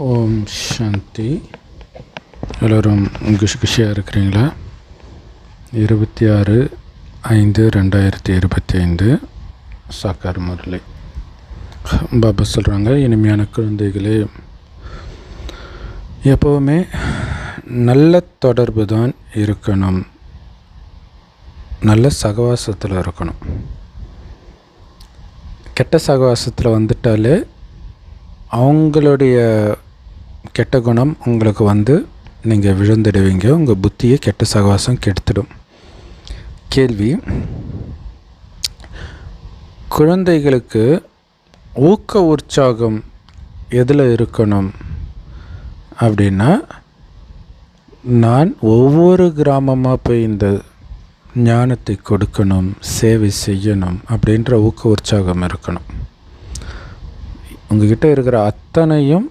ஓம் சாந்தி. எல்லோரும் குஷியாக இருக்கிறீங்களா? 26/5/2025 சாக்கார் முரளி. பாபா சொல்கிறாங்க, இனிமையான குழந்தைகளே, எப்போவுமே நல்ல தொடர்பு தான் இருக்கணும், நல்ல சகவாசத்தில் இருக்கணும். கெட்ட சகவாசத்தில் வந்துட்டாலே அவங்களுடைய கெட்ட குணம் உங்களுக்கு நீங்கள் விழுந்துடுவீங்க. உங்கள் புத்தியை கெட்ட சகவாசம் கெடுத்துடும். கேள்வி: குழந்தைகளுக்கு ஊக்க உற்சாகம் எதில் இருக்கணும் அப்படின்னா, நான் ஒவ்வொரு கிராமமாக போய் இந்த ஞானத்தை கொடுக்கணும், சேவை செய்யணும் அப்படின்ற ஊக்க உற்சாகம் இருக்கணும். உங்கள்கிட்ட இருக்கிற அத்தனையும்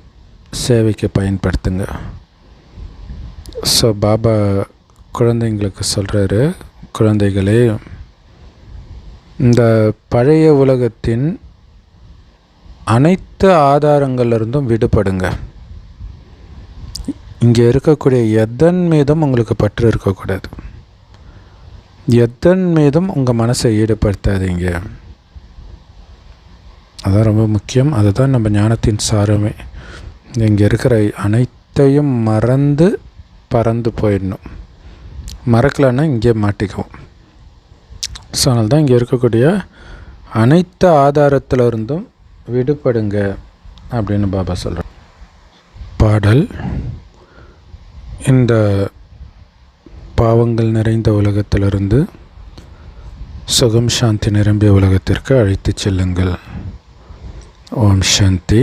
சேவைக்கு பயன்படுத்துங்க. ஸோ பாபா குழந்தைங்களுக்கு சொல்கிறாரு, குழந்தைகளே, இந்த பழைய உலகத்தின் அனைத்து ஆதாரங்கள்லேருந்தும் விடுபடுங்க. இங்கே இருக்கக்கூடிய எதன் மீதும் உங்களுக்கு பற்று இருக்கக்கூடாது. எதன் மீதும் உங்கள் மனசை ஈடுபடுத்தாதீங்க. அதுதான் ரொம்ப முக்கியம். அதுதான் நம்ம ஞானத்தின் சாரமே. இங்கே இருக்கிற அனைத்தையும் மறந்து பறந்து போயிடணும். மறக்கலைன்னா இங்கே மாட்டிக்குவோம். ஸோ அதனால தான் இங்கே இருக்கக்கூடிய அனைத்து ஆதாரத்தில் இருந்தும் விடுபடுங்க அப்படின்னு பாபா சொல்கிறார். பாடல்: இந்த பாவங்கள் நிறைந்த உலகத்திலிருந்து சுகம் சாந்தி நிரம்பிய உலகத்திற்கு அழைத்து செல்லுங்கள். ஓம் சாந்தி.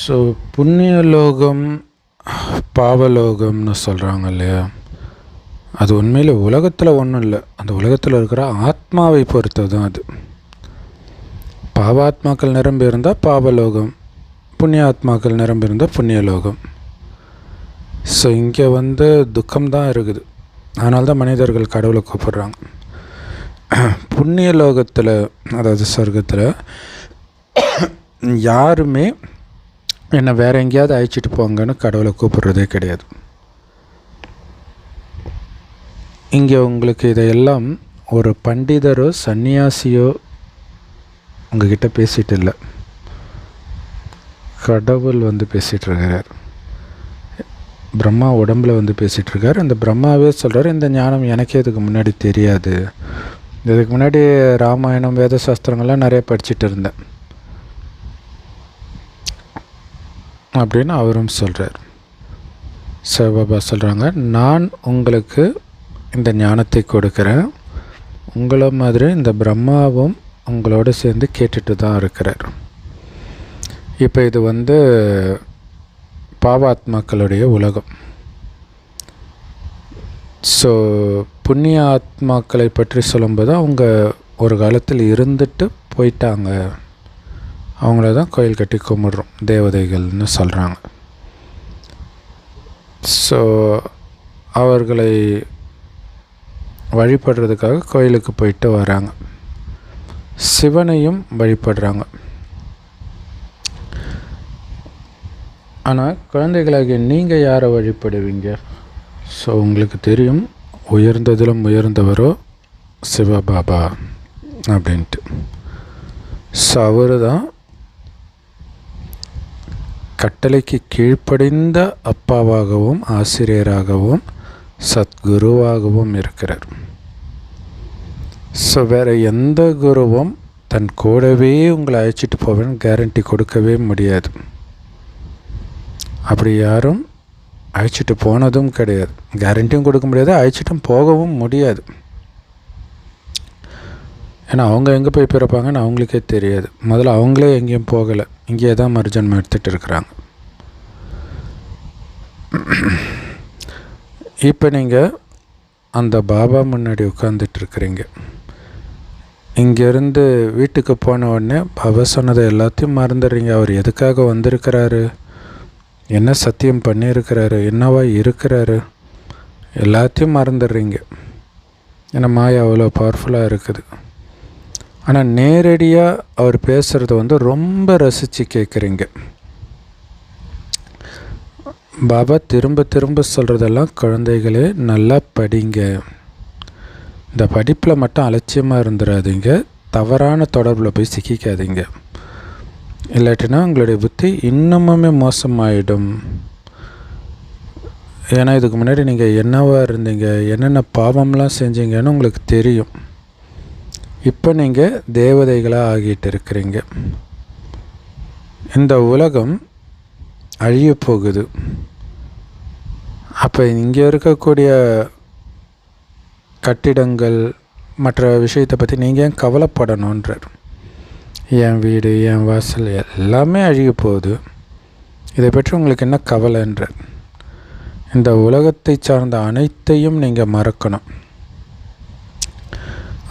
ஸோ புண்ணியலோகம் பாவலோகம்னு சொல்கிறாங்க இல்லையா? அது உண்மையில் உலகத்தில் ஒன்றும் இல்லை. அந்த உலகத்தில் இருக்கிற ஆத்மாவை பொறுத்தது தான் அது. பாவாத்மாக்கள் நிரம்பி இருந்தால் பாவலோகம், புண்ணிய ஆத்மாக்கள் நிரம்பி இருந்தால் புண்ணியலோகம். ஸோ இங்கே துக்கம்தான் இருக்குது. அதனால தான் மனிதர்கள் கடவுளை கூப்பிட்றாங்க. புண்ணிய லோகத்தில், அதாவது சொர்க்கத்தில், யாருமே என்னை வேறு எங்கேயாவது அழைச்சிட்டு போங்கன்னு கடவுளை கூப்பிட்றதே கிடையாது. இங்கே உங்களுக்கு இதையெல்லாம் ஒரு பண்டிதரோ சன்னியாசியோ உங்ககிட்ட பேசிகிட்டு இல்லை, கடவுள் பேசிகிட்ருக்கிறார். பிரம்மா உடம்பில் பேசிகிட்ருக்கார். அந்த பிரம்மாவே சொல்கிறார், இந்த ஞானம் எனக்கே இதுக்கு முன்னாடி தெரியாது. இதுக்கு முன்னாடி ராமாயணம் வேத சாஸ்திரங்கள்லாம் நிறைய படிச்சுட்டு இருந்தேன் அப்படின்னு அவரும் சொல்கிறார். சிவபாபா சொல்கிறாங்க, நான் உங்களுக்கு இந்த ஞானத்தை கொடுக்குறேன். உங்களை மாதிரி இந்த பிரம்மாவும் உங்களோட சேர்ந்து கேட்டுட்டு தான் இருக்கிறார். இப்போ இது பாவாத்மாக்களுடைய உலகம். ஸோ புண்ணிய ஆத்மாக்களை பற்றி சொல்லும்போது அவங்க ஒரு காலத்தில் இருந்துட்டு போயிட்டாங்க. அவங்கள தான் கோயில் கட்டி கும்பிட்றோம், தேவதைகள்னு சொல்கிறாங்க. ஸோ அவர்களை வழிபடுறதுக்காக கோயிலுக்கு போயிட்டு வராங்க. சிவனையும் வழிபடுறாங்க. ஆனால் குழந்தைகளாகிய நீங்கள் யாரை வழிபடுவீங்க? ஸோ உங்களுக்கு தெரியும், உயர்ந்ததிலும் உயர்ந்தவரோ சிவபாபா அப்படின்ட்டு. ஸோ அவர் தான் கட்டளைக்கு கீழ்ப்படிந்த அப்பாவாகவும் ஆசிரியராகவும் சத்குருவாகவும் இருக்கிறார். ஸோ வேறு எந்த குருவும் தன் கூடவே உங்களை அழைச்சிட்டு போவேன்னு கேரண்டி கொடுக்கவே முடியாது. அப்படி யாரும் அழைச்சிட்டு போனதும் கிடையாது, கேரண்டியும் கொடுக்க முடியாது, அழைச்சிட்டும் போகவும் முடியாது. ஏன்னா அவங்க எங்கே போய் பிறப்பாங்கன்னு அவங்களுக்கே தெரியாது. முதல்ல அவங்களே எங்கேயும் போகலை, இங்கேயே தான் மறுஜன்மம் எடுத்துகிட்டு இருக்கிறாங்க. இப்போ நீங்கள் அந்த பாபா முன்னாடி உட்காந்துட்ருக்குறீங்க. இங்கேருந்து வீட்டுக்கு போன உடனே பாபா சொன்னதை எல்லாத்தையும் மறந்துடுறீங்க. அவர் எதுக்காக வந்திருக்கிறாரு, என்ன சத்தியம் பண்ணியிருக்கிறாரு, என்னவா இருக்கிறாரு, எல்லாத்தையும் மறந்துடுறீங்க. ஏன்னா மாயா அவ்வளோ பவர்ஃபுல்லாக இருக்குது. ஆனால் நேரடியாக அவர் பேசுகிறத வந்து ரொம்ப ரசித்து கேட்குறீங்க. பாபா திரும்ப திரும்ப சொல்கிறதெல்லாம், குழந்தைகளே நல்லா படிங்க, இந்த படிப்பில் மட்டும் அலட்சியமாக இருந்துடாதீங்க, தவறான தொடர்பில் போய் சிக்கிக்காதீங்க, இல்லாட்டினா உங்களுடைய புத்தி இன்னமுமே மோசமாயிடும். ஏன்னா இதுக்கு முன்னாடி நீங்கள் என்னவாக இருந்தீங்க, என்னென்ன பாவம்லாம் செஞ்சீங்கன்னு உங்களுக்கு தெரியும். இப்போ நீங்கள் தேவதைகளாக ஆகிட்டு இருக்கிறீங்க. இந்த உலகம் அழிய போகுது. அப்போ இங்கே இருக்கக்கூடிய கட்டிடங்கள் மற்ற விஷயத்தை பற்றி நீங்கள் ஏன் கவலைப்படணுன்றார். என் வீடு, என் வாசல் எல்லாமே அழிய போகுது, இதை பற்றி உங்களுக்கு என்ன கவலைன்றார். இந்த உலகத்தை சார்ந்த அனைத்தையும் நீங்கள் மறக்கணும்.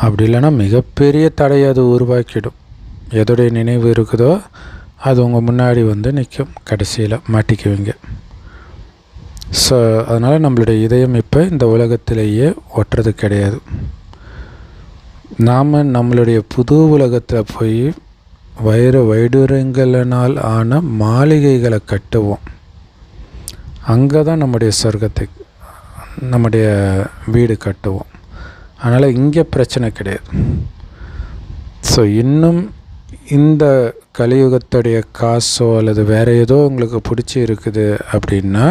அப்படி இல்லைன்னா மிகப்பெரிய தடையை அது உருவாக்கிடும். எதோடைய நினைவு இருக்குதோ அது உங்கள் முன்னாடி வந்து நிற்கும், கடைசியில் மாட்டிக்குவீங்க. ஸோ அதனால் நம்மளுடைய இதயம் இப்போ இந்த உலகத்திலேயே ஒட்டுறது கிடையாது. நாம் நம்மளுடைய புது உலகத்தில் போய் வைடூரியங்களினால் ஆன மாளிகைகளை கட்டுவோம். அங்கே தான் நம்முடைய சொர்க்கத்தை, நம்முடைய வீடு கட்டுவோம். அதனால் இங்கே பிரச்சனை கிடையாது. ஸோ இன்னும் இந்த கலியுகத்துடைய காசோ அல்லது வேறு ஏதோ உங்களுக்கு பிடிச்சி இருக்குது அப்படின்னா,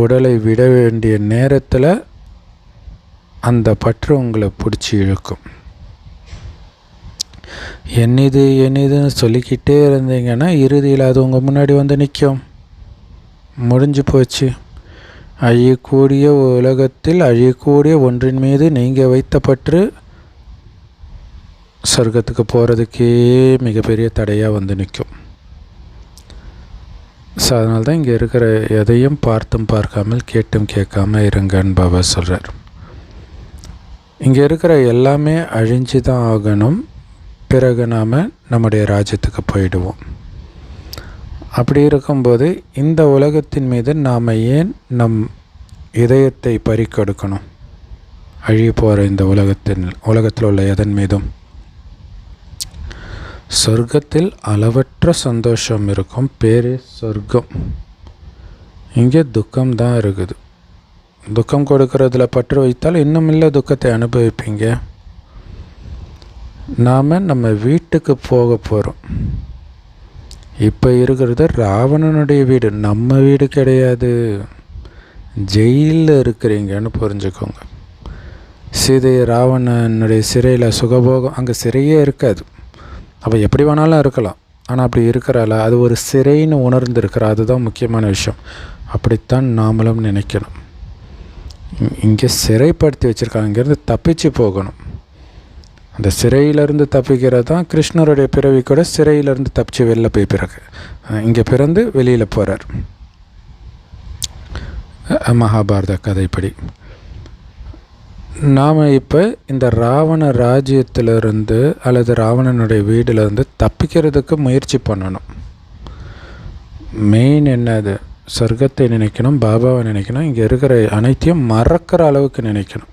உடலை விட வேண்டிய நேரத்தில் அந்த பற்று உங்களை பிடிச்சி இழுக்கும். என்னதுன்னு சொல்லிக்கிட்டே இருந்தீங்கன்னா இறுதியில் அது உங்கள் முன்னாடி வந்து நிற்கும். முடிஞ்சு போச்சு. அழியக்கூடிய உலகத்தில் அழியக்கூடிய ஒன்றின் மீது நீங்கள் வைத்த பற்று சொர்க்கத்துக்கு போகிறதுக்கே மிகப்பெரிய தடையாக வந்து நிற்கும். ஸோ அதனால தான் இங்கே இருக்கிற எதையும் பார்த்தும் பார்க்காமல் கேட்டும் கேட்காமல் இருங்கன்னு பாபா சொல்கிறார். இங்கே இருக்கிற எல்லாமே அழிஞ்சு தான் ஆகணும், பிறகு நாம் நம்முடைய ராஜ்யத்துக்கு போயிடுவோம். அப்படி இருக்கும்போது இந்த உலகத்தின் மீது நாம் ஏன் நம் இதயத்தை பறிக்கொடுக்கணும்? அழிய போகிற இந்த உலகத்தில் உள்ள எதன் மீதும் சொர்க்கத்தில் அளவற்ற சந்தோஷம் இருக்கும், பேரே சொர்க்கம். இங்கே துக்கம்தான் இருக்குது. துக்கம் கொடுக்கறதுல பற்று வைத்தால் இன்னும் இல்லை துக்கத்தை அனுபவிப்பீங்க. நாம் நம்ம வீட்டுக்கு போக போகிறோம். இப்போ இருக்கிறது ராவணனுடைய வீடு, நம்ம வீடு கிடையாது. ஜெயிலில் இருக்கிறீங்கன்னு புரிஞ்சுக்கோங்க. சீதை ராவணனுடைய சிறையில் சுகபோகம், அங்கே சிறையே இருக்காது. அப்போ எப்படி வேணாலும் இருக்கலாம், ஆனால் அப்படி இருக்கிறால அது ஒரு சிறைன்னு உணர்ந்துருக்கிற, அதுதான் முக்கியமான விஷயம். அப்படித்தான் நாமளும் நினைக்கணும். இங்கே சிறைப்படுத்தி வச்சுருக்காங்க, இங்கேருந்து தப்பிச்சு போகணும். அந்த சிறையிலேருந்து தப்பிக்கிறது தான் கிருஷ்ணருடைய பிறவி கூட சிறையிலேருந்து தப்பிச்சு வெளில போய் பிறகு இங்கே பிறந்து வெளியில் போகிறார், மகாபாரத கதைப்படி. நாம் இப்போ இந்த ராவண ராஜ்யத்திலிருந்து அல்லது ராவணனுடைய வீட்டிலேருந்து தப்பிக்கிறதுக்கு முயற்சி பண்ணணும். மெயின் என்னது? சொர்க்கத்தை நினைக்கணும், பாபாவை நினைக்கணும், இங்கே இருக்கிற அனைத்தையும் மறக்கிற அளவுக்கு நினைக்கணும்.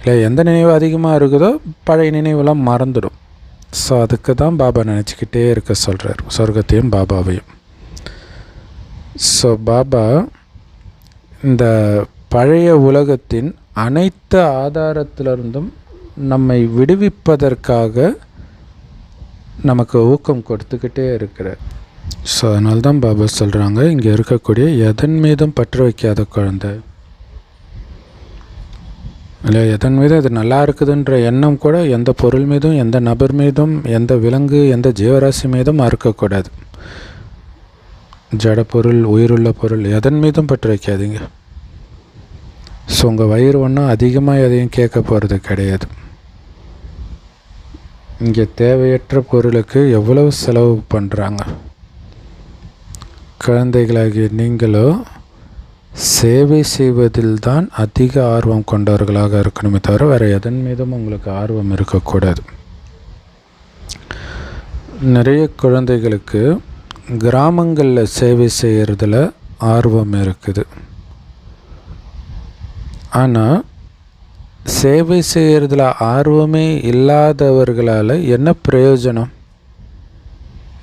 இல்லை எந்த நினைவு அதிகமாக இருக்குதோ பழைய நினைவெல்லாம் மறந்துடும். ஸோ அதுக்கு தான் பாபா நினச்சிக்கிட்டே இருக்க சொல்கிறார், சொர்க்கத்தையும் பாபாவையும். ஸோ பாபா இந்த பழைய உலகத்தின் அனைத்து ஆதாரத்திலிருந்தும் நம்மை விடுவிப்பதற்காக நமக்கு ஊக்கம் கொடுத்துக்கிட்டே இருக்கிறார். ஸோ அதனால தான் பாபா சொல்கிறாங்க, இங்கே இருக்கக்கூடிய எதன் மீதும் பற்று வைக்காத குழந்தை. இல்லை எதன் மீதும் இது நல்லா இருக்குதுன்ற எண்ணம் கூட எந்த பொருள் மீதும், எந்த நபர் மீதும், எந்த விலங்கு, எந்த ஜீவராசி மீதும் அறுக்கக்கூடாது. ஜட பொருள், உயிருள்ள பொருள் எதன் மீதும் பற்று வைக்காதீங்க. ஸோ உங்கள் வயிறு ஒன்றும் அதிகமாக எதையும் கேட்க போகிறது கிடையாது. இங்கே தேவையற்ற பொருளுக்கு எவ்வளவு செலவு பண்ணுறாங்க. குழந்தைகளாகிய நீங்களோ சேவை செய்வதில் தான் அதிக ஆர்வம் கொண்டவர்களாக இருக்கணுமே தவிர வேறு எதன் மீதும் உங்களுக்கு ஆர்வம் இருக்கக்கூடாது. நிறைய குழந்தைகளுக்கு கிராமங்களில் சேவை செய்கிறதுல ஆர்வம் இருக்குது. ஆனால் சேவை செய்கிறதுல ஆர்வமே இல்லாதவர்களால் என்ன பிரயோஜனம்?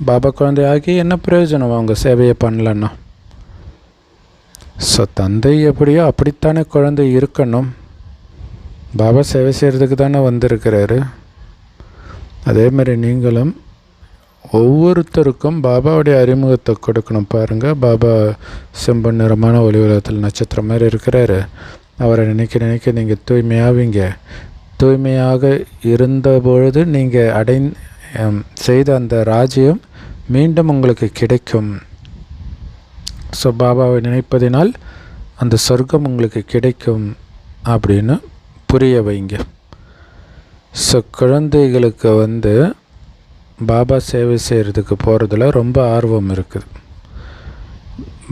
பாபா குழந்தையாகி என்ன பிரயோஜனம் அவங்க சேவையை பண்ணலன்னா? ஸோ தந்தை எப்படியோ அப்படித்தானே குழந்தை இருக்கணும். பாபா சேவை செய்கிறதுக்கு தானே வந்திருக்கிறாரு. அதேமாதிரி நீங்களும் ஒவ்வொருத்தருக்கும் பாபாவுடைய அறிமுகத்தை கொடுக்கணும். பாருங்கள், பாபா செம்பன் நிறமான ஒளி உலகத்தில் நட்சத்திரம் மாதிரி இருக்கிறாரு. அவரை நினைக்க நினைக்க நீங்கள் தூய்மையாவீங்க. தூய்மையாக இருந்தபொழுது நீங்கள் செய்த அந்த ராஜ்யம் மீண்டும் உங்களுக்கு கிடைக்கும். ஸோ பாபாவை நினைப்பதினால் அந்த சொர்க்கம் உங்களுக்கு கிடைக்கும் அப்படின்னு புரிய வைங்க. ஸோ குழந்தைகளுக்கு பாபா சேவை செய்கிறதுக்கு போகிறதுல ரொம்ப ஆர்வம் இருக்குது.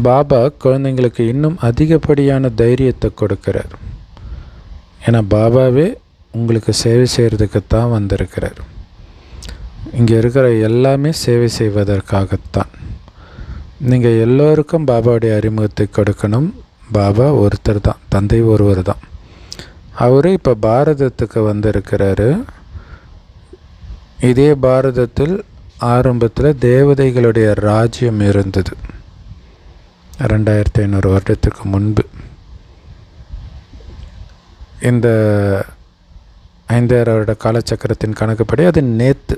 பாபா குழந்தைங்களுக்கு இன்னும் அதிகப்படியான தைரியத்தை கொடுக்கிறார். ஏன்னா பாபாவே உங்களுக்கு சேவை செய்கிறதுக்கு தான் வந்திருக்கிறார். இங்கே இருக்கிற எல்லாமே சேவை செய்வதற்காகத்தான். நீங்கள் எல்லோருக்கும் பாபாவுடைய அறிமுகத்தை கொடுக்கணும். பாபா ஒருத்தர் தான், தந்தை ஒருவர் தான். அவரு இப்போ பாரதத்துக்கு வந்திருக்கிறாரு. இதே பாரதத்தில் ஆரம்பத்தில் தேவதைகளுடைய ராஜ்யம் இருந்தது. 2500 வருடத்துக்கு முன்பு. இந்த 5000 வருட காலச்சக்கரத்தின் கணக்குப்படி அது நேற்று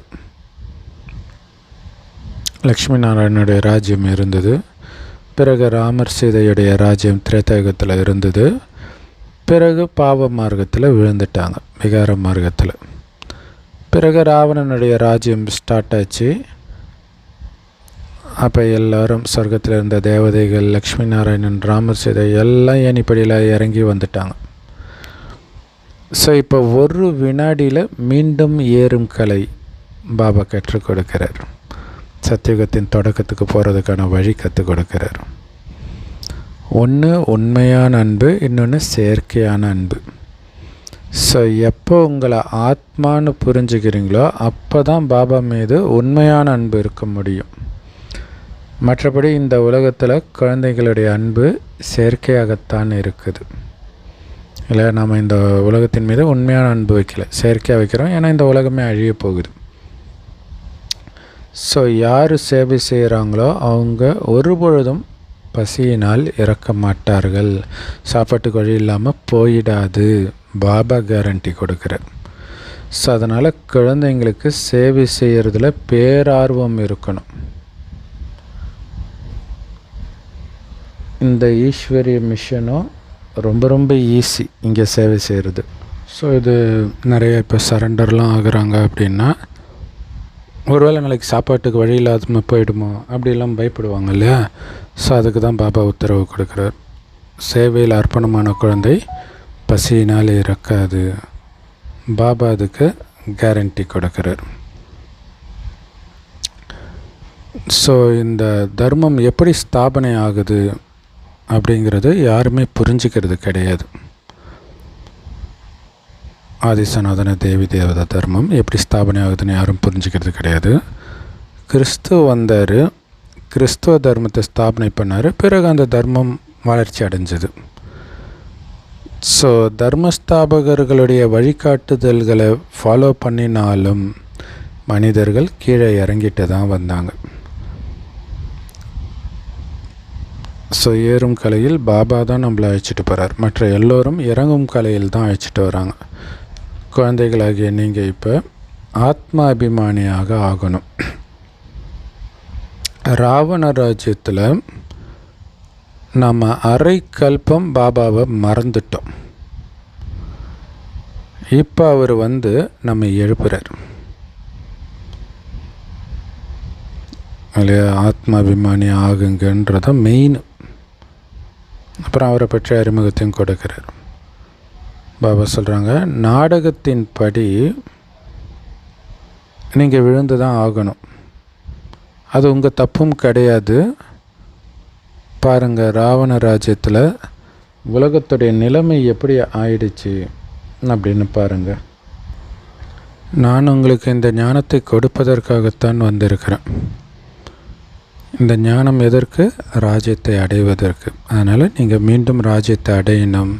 லக்ஷ்மி நாராயணனுடைய ராஜ்யம் இருந்தது. பிறகு ராமர் சீதையுடைய ராஜ்யம் திரேதாயுகத்தில் இருந்தது. பிறகு பாவ மார்க்கத்தில் விழுந்துட்டாங்க, விகார மார்க்கத்தில். பிறகு ராவணனுடைய ராஜ்யம் ஸ்டார்ட் ஆச்சு. அப்போ எல்லோரும் சொர்க்கத்தில் இருந்த தேவதைகள், லக்ஷ்மி நாராயணன், ராமர் சீதை எல்லாம் ஏணிப்படியில் இறங்கி வந்துட்டாங்க. ஸோ இப்போ ஒரு வினாடியில் மீண்டும் ஏறும் கலை பாபா கற்றுக் கொடுக்கிறார். சத்தியுகத்தின் தொடக்கத்துக்கு போகிறதுக்கான வழி கற்றுக் கொடுக்கிறார். ஒன்று உண்மையான அன்பு, இன்னொன்று செயற்கையான அன்பு. ஸோ எப்போ உங்களை ஆத்மான்னு புரிஞ்சுக்கிறீங்களோ அப்போ தான் பாபா மீது உண்மையான அன்பு இருக்க முடியும். மற்றபடி இந்த உலகத்தில் குழந்தைகளுடைய அன்பு செயற்கையாகத்தான் இருக்குது. இல்லை, நாம் இந்த உலகத்தின் மீது உண்மையான அன்பு வைக்கல, செயற்கையாக வைக்கிறோம். ஏன்னா இந்த உலகமே அழிய போகுது. ஸோ யார் சேவை செய்கிறாங்களோ அவங்க ஒருபொழுதும் பசியினால் இறக்க மாட்டார்கள். சாப்பாட்டுக்கு வழி இல்லாமல் போயிடாது. பாபா கேரண்டி கொடுக்குறார். ஸோ அதனால் குழந்தைங்களுக்கு சேவை செய்கிறதுல பேரார்வம் இருக்கணும். இந்த ஈஸ்வரிய மிஷனும் ரொம்ப ரொம்ப ஈஸி இங்கே சேவை செய்கிறது. ஸோ இது நிறைய இப்போ சரண்டர்லாம் ஆகுறாங்க அப்படின்னா, ஒருவேளை நாளைக்கு சாப்பாட்டுக்கு வழி இல்லாத போயிடுமோ அப்படிலாம் பயப்படுவாங்க இல்லையா? ஸோ அதுக்கு தான் பாபா உத்தரவு கொடுக்குறார். சேவையில் அர்ப்பணமான குழந்தை பசியினால் இறக்காது. பாபா அதுக்கு கேரண்டி கொடுக்குறார். ஸோ இந்த தர்மம் எப்படி ஸ்தாபனை ஆகுது அப்படிங்கிறது யாருமே புரிஞ்சிக்கிறது கிடையாது. ஆதிசநாதன தேவி தேவதா தர்மம் எப்படி ஸ்தாபனை ஆகுதுன்னு யாரும் புரிஞ்சிக்கிறது கிடையாது. கிறிஸ்துவ வந்தார், கிறிஸ்துவ தர்மத்தை ஸ்தாபனை பண்ணார். பிறகு அந்த தர்மம் வளர்ச்சி அடைஞ்சது. ஸோ தர்மஸ்தாபகர்களுடைய வழிகாட்டுதல்களை ஃபாலோ பண்ணினாலும் மனிதர்கள் கீழே இறங்கிட்டு தான் வந்தாங்க. ஸோ ஏறும் கலையில் பாபா தான் நம்மளை அழைச்சிட்டு போகிறார். மற்ற எல்லோரும் இறங்கும் கலையில் தான் அழைச்சிட்டு வராங்க. குழந்தைகளாகிய நீங்கள் இப்போ ஆத்மா அபிமானியாக ஆகணும். ராவண ராஜ்யத்தில் நம்ம அரை கல்பம் பாபாவை மறந்துட்டோம். இப்போ அவர் நம்ம எழுப்புறார் இல்லையா? ஆத்மாபிமானி ஆகுங்கன்றத மெயின். அப்புறம் அவரை பற்றி அறிமுகத்தையும் கொடுக்கிறார். பாபா சொல்கிறாங்க, நாடகத்தின் படி நீங்கள் விழுந்து தான் ஆகணும். அது உங்கள் தப்பும் கிடையாது. பாருங்கள், ராவண ராஜ்யத்தில் உலகத்துடைய நிலைமை எப்படி ஆயிடுச்சு அப்படின்னு பாருங்கள். நான் உங்களுக்கு இந்த ஞானத்தை கொடுப்பதற்காகத்தான் வந்திருக்கிறேன். இந்த ஞானம் எதற்கு? ராஜ்யத்தை அடைவதற்கு. அதனால் நீங்கள் மீண்டும் ராஜ்யத்தை அடையணும்.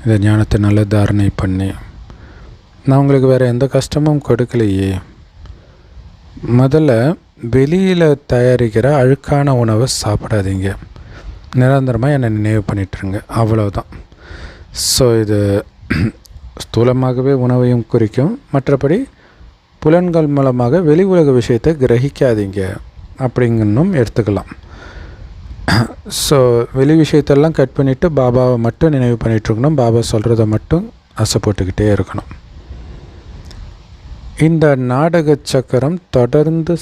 இந்த ஞானத்தை நல்லா தாரணை பண்ணி. நான் உங்களுக்கு வேறு எந்த கஷ்டமும் கொடுக்கலையே. முதல்ல வெளியில் தயாரிக்கிற அழுக்கான உணவை சாப்பிடாதீங்க. நிரந்தரமாக என்னை நினைவு பண்ணிட்டுருங்க, அவ்வளோதான். ஸோ இது ஸ்தூலமாகவே உணவையும் குறிக்கும். மற்றபடி புலன்கள் மூலமாக வெளி உலக விஷயத்தை கிரகிக்காதீங்க அப்படிங்கன்னும் எடுத்துக்கலாம். ஸோ வெளி விஷயத்தெல்லாம் கட் பண்ணிவிட்டு பாபாவை மட்டும் நினைவு பண்ணிகிட்ருக்கணும். பாபா சொல்கிறத மட்டும் ஆசை போட்டுக்கிட்டே இருக்கணும். இந்த நாடக சக்கரம் தொடர்ந்து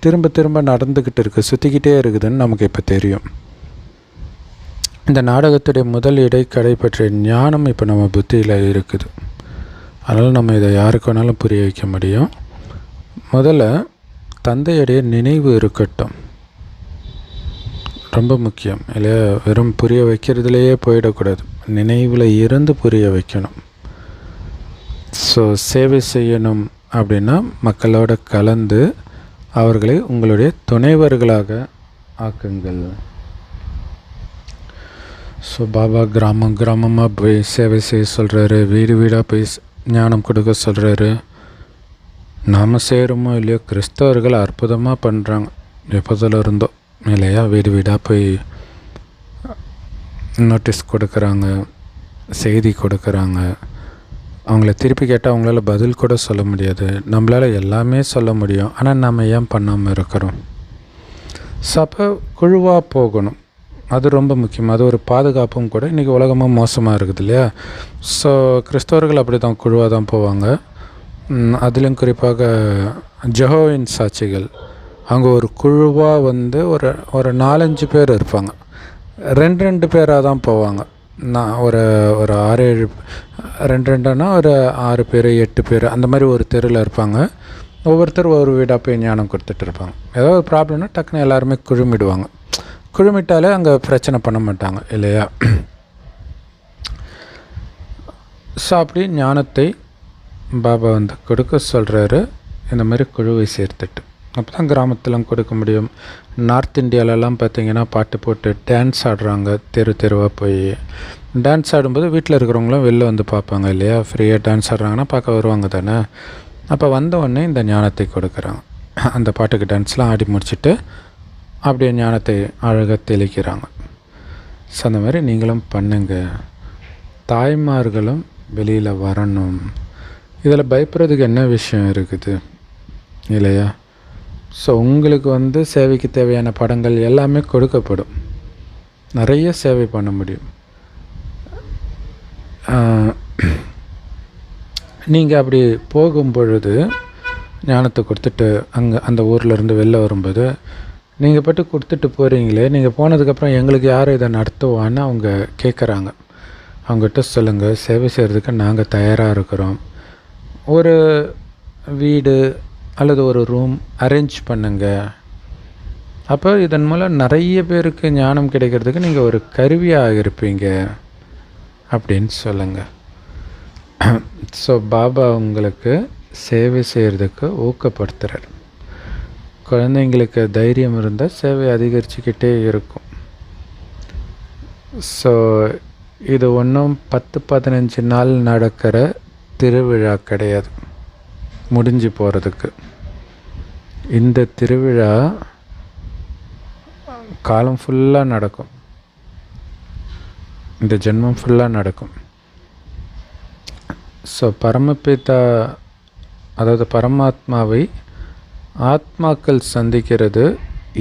திரும்ப திரும்ப நடந்துக்கிட்டு இருக்குது, சுற்றிக்கிட்டே இருக்குதுன்னு நமக்கு இப்போ தெரியும். இந்த நாடகத்துடைய முதல் இடைக்கடை பற்றிய ஞானம் இப்போ நம்ம புத்தியில் இருக்குது. அதனால் நம்ம இதை யாருக்கு வேணாலும் புரிய வைக்க முடியும். முதல்ல தந்தையுடைய நினைவு இருக்கட்டும், ரொம்ப முக்கியம் இல்லையா? வெறும் புரிய வைக்கிறதுலையே போயிடக்கூடாது, நினைவில் இருந்து புரிய வைக்கணும். ஸோ சேவை செய்யணும் அப்படின்னா மக்களோட கலந்து அவர்களை உங்களுடைய துணைவர்களாக ஆக்குங்கள். ஸோ பாபா கிராமம் கிராமமாக போய் சேவை செய்ய சொல்கிறாரு, வீடு வீடாக போய் ஞானம் கொடுக்க சொல்கிறாரு. நாம் செய்கிறோமோ இல்லையோ, கிறிஸ்தவர்கள் அற்புதமாக பண்ணுறாங்க எப்போதில் இருந்தோ இல்லையா? வீடு வீடாக போய் நோட்டீஸ் கொடுக்குறாங்க, செய்தி கொடுக்குறாங்க. அவங்கள திருப்பி கேட்டால் அவங்களால பதில் கூட சொல்ல முடியாது. நம்மளால் எல்லாமே சொல்ல முடியும், ஆனால் நம்ம ஏன் பண்ணாமல் இருக்கிறோம்? ஸோ அப்போ குழுவாக போகணும், அது ரொம்ப முக்கியம். அது ஒரு பாதுகாப்பும் கூட. இன்றைக்கி உலகமும் மோசமாக இருக்குது இல்லையா? ஸோ கிறிஸ்தவர்கள் அப்படி தான் குழுவாக தான் போவாங்க. அதிலும் குறிப்பாக ஜெகோவின் சாட்சிகள், அவங்க ஒரு குழுவாக வந்து ஒரு 4-5 பேர் இருப்பாங்க. 2 பேராக தான் போவாங்க. நான் ஒரு 6-7 2-2னா ஒரு 6 பேர் 8 பேர் அந்த மாதிரி ஒரு தெருவில் இருப்பாங்க. ஒவ்வொருத்தர் ஒரு வீடாக போய் ஞானம் கொடுத்துட்டு இருப்பாங்க. ஏதோ ஒரு ப்ராப்ளம்னா டக்குன்னு எல்லாருமே குழுமிடுவாங்க. குழுமிட்டாலே அங்கே பிரச்சனை பண்ண மாட்டாங்க இல்லையா? ஸோ அப்படி ஞானத்தை பாபா வந்து கொடுக்க சொல்கிறாரு, இந்த மாதிரி குழுவை சேர்த்துட்டு. அப்போ தான் கிராமத்திலும் கொடுக்க முடியும். நார்த் இந்தியாவிலலாம் பார்த்திங்கன்னா பாட்டு போட்டு டான்ஸ் ஆடுறாங்க, தெருவாக போய் டான்ஸ் ஆடும்போது வீட்டில் இருக்கிறவங்களும் வெளில வந்து பார்ப்பாங்க இல்லையா? ஃப்ரீயாக டான்ஸ் ஆடுறாங்கன்னா பார்க்க வருவாங்க தானே. அப்போ வந்த உடனே இந்த ஞானத்தை கொடுக்குறாங்க. அந்த பாட்டுக்கு டான்ஸ்லாம் ஆடி முடிச்சுட்டு அப்படியே ஞானத்தை அழகாக தெளிக்கிறாங்க. ஸோ அந்த மாதிரி நீங்களும் பண்ணுங்கள். தாய்மார்களும் வெளியில் வரணும். இதில் பயப்படுறதுக்கு என்ன விஷயம் இருக்குது இல்லையா? ஸோ உங்களுக்கு வந்து சேவைக்கு தேவையான படங்கள் எல்லாமே கொடுக்கப்படும். நிறைய சேவை பண்ண முடியும். நீங்கள் அப்படி போகும் பொழுது ஞானத்தை கொடுத்துட்டு அந்த ஊர்லேருந்து வெளில வரும்போது நீங்கள் பட்டு கொடுத்துட்டு போகிறீங்களே, நீங்கள் போனதுக்கப்புறம் எங்களுக்கு யார் இதை நடத்துவான்னு அவங்க கேட்குறாங்க. அவங்ககிட்ட சொல்லுங்கள், சேவை செய்கிறதுக்கு நாங்கள் தயாராக இருக்கிறோம். ஒரு வீடு அல்லது ஒரு ரூம் அரேஞ்ச் பண்ணுங்க. அப்போ இதன் மூலம் நிறைய பேருக்கு ஞானம் கிடைக்கிறதுக்கு நீங்கள் ஒரு கருவியாக இருப்பீங்க அப்படின்னு சொல்லுங்கள். ஸோ பாபா உங்களுக்கு சேவை செய்கிறதுக்கு ஊக்கப்படுத்துகிறார். குழந்தைங்களுக்கு தைரியம் இருந்தால் சேவை அதிகரிச்சுக்கிட்டே இருக்கும். ஸோ இது ஒன்றும் 10-15 நாள் நடக்கிற திருவிழா கிடையாது முடிஞ்சு போகிறதுக்கு. இந்த திருவிழா காலம் ஃபுல்லாக நடக்கும், இந்த ஜென்மம் ஃபுல்லாக நடக்கும். ஸோ பரமபிதா, அதாவது பரமாத்மாவை ஆத்மாக்கள் சந்திக்கிறது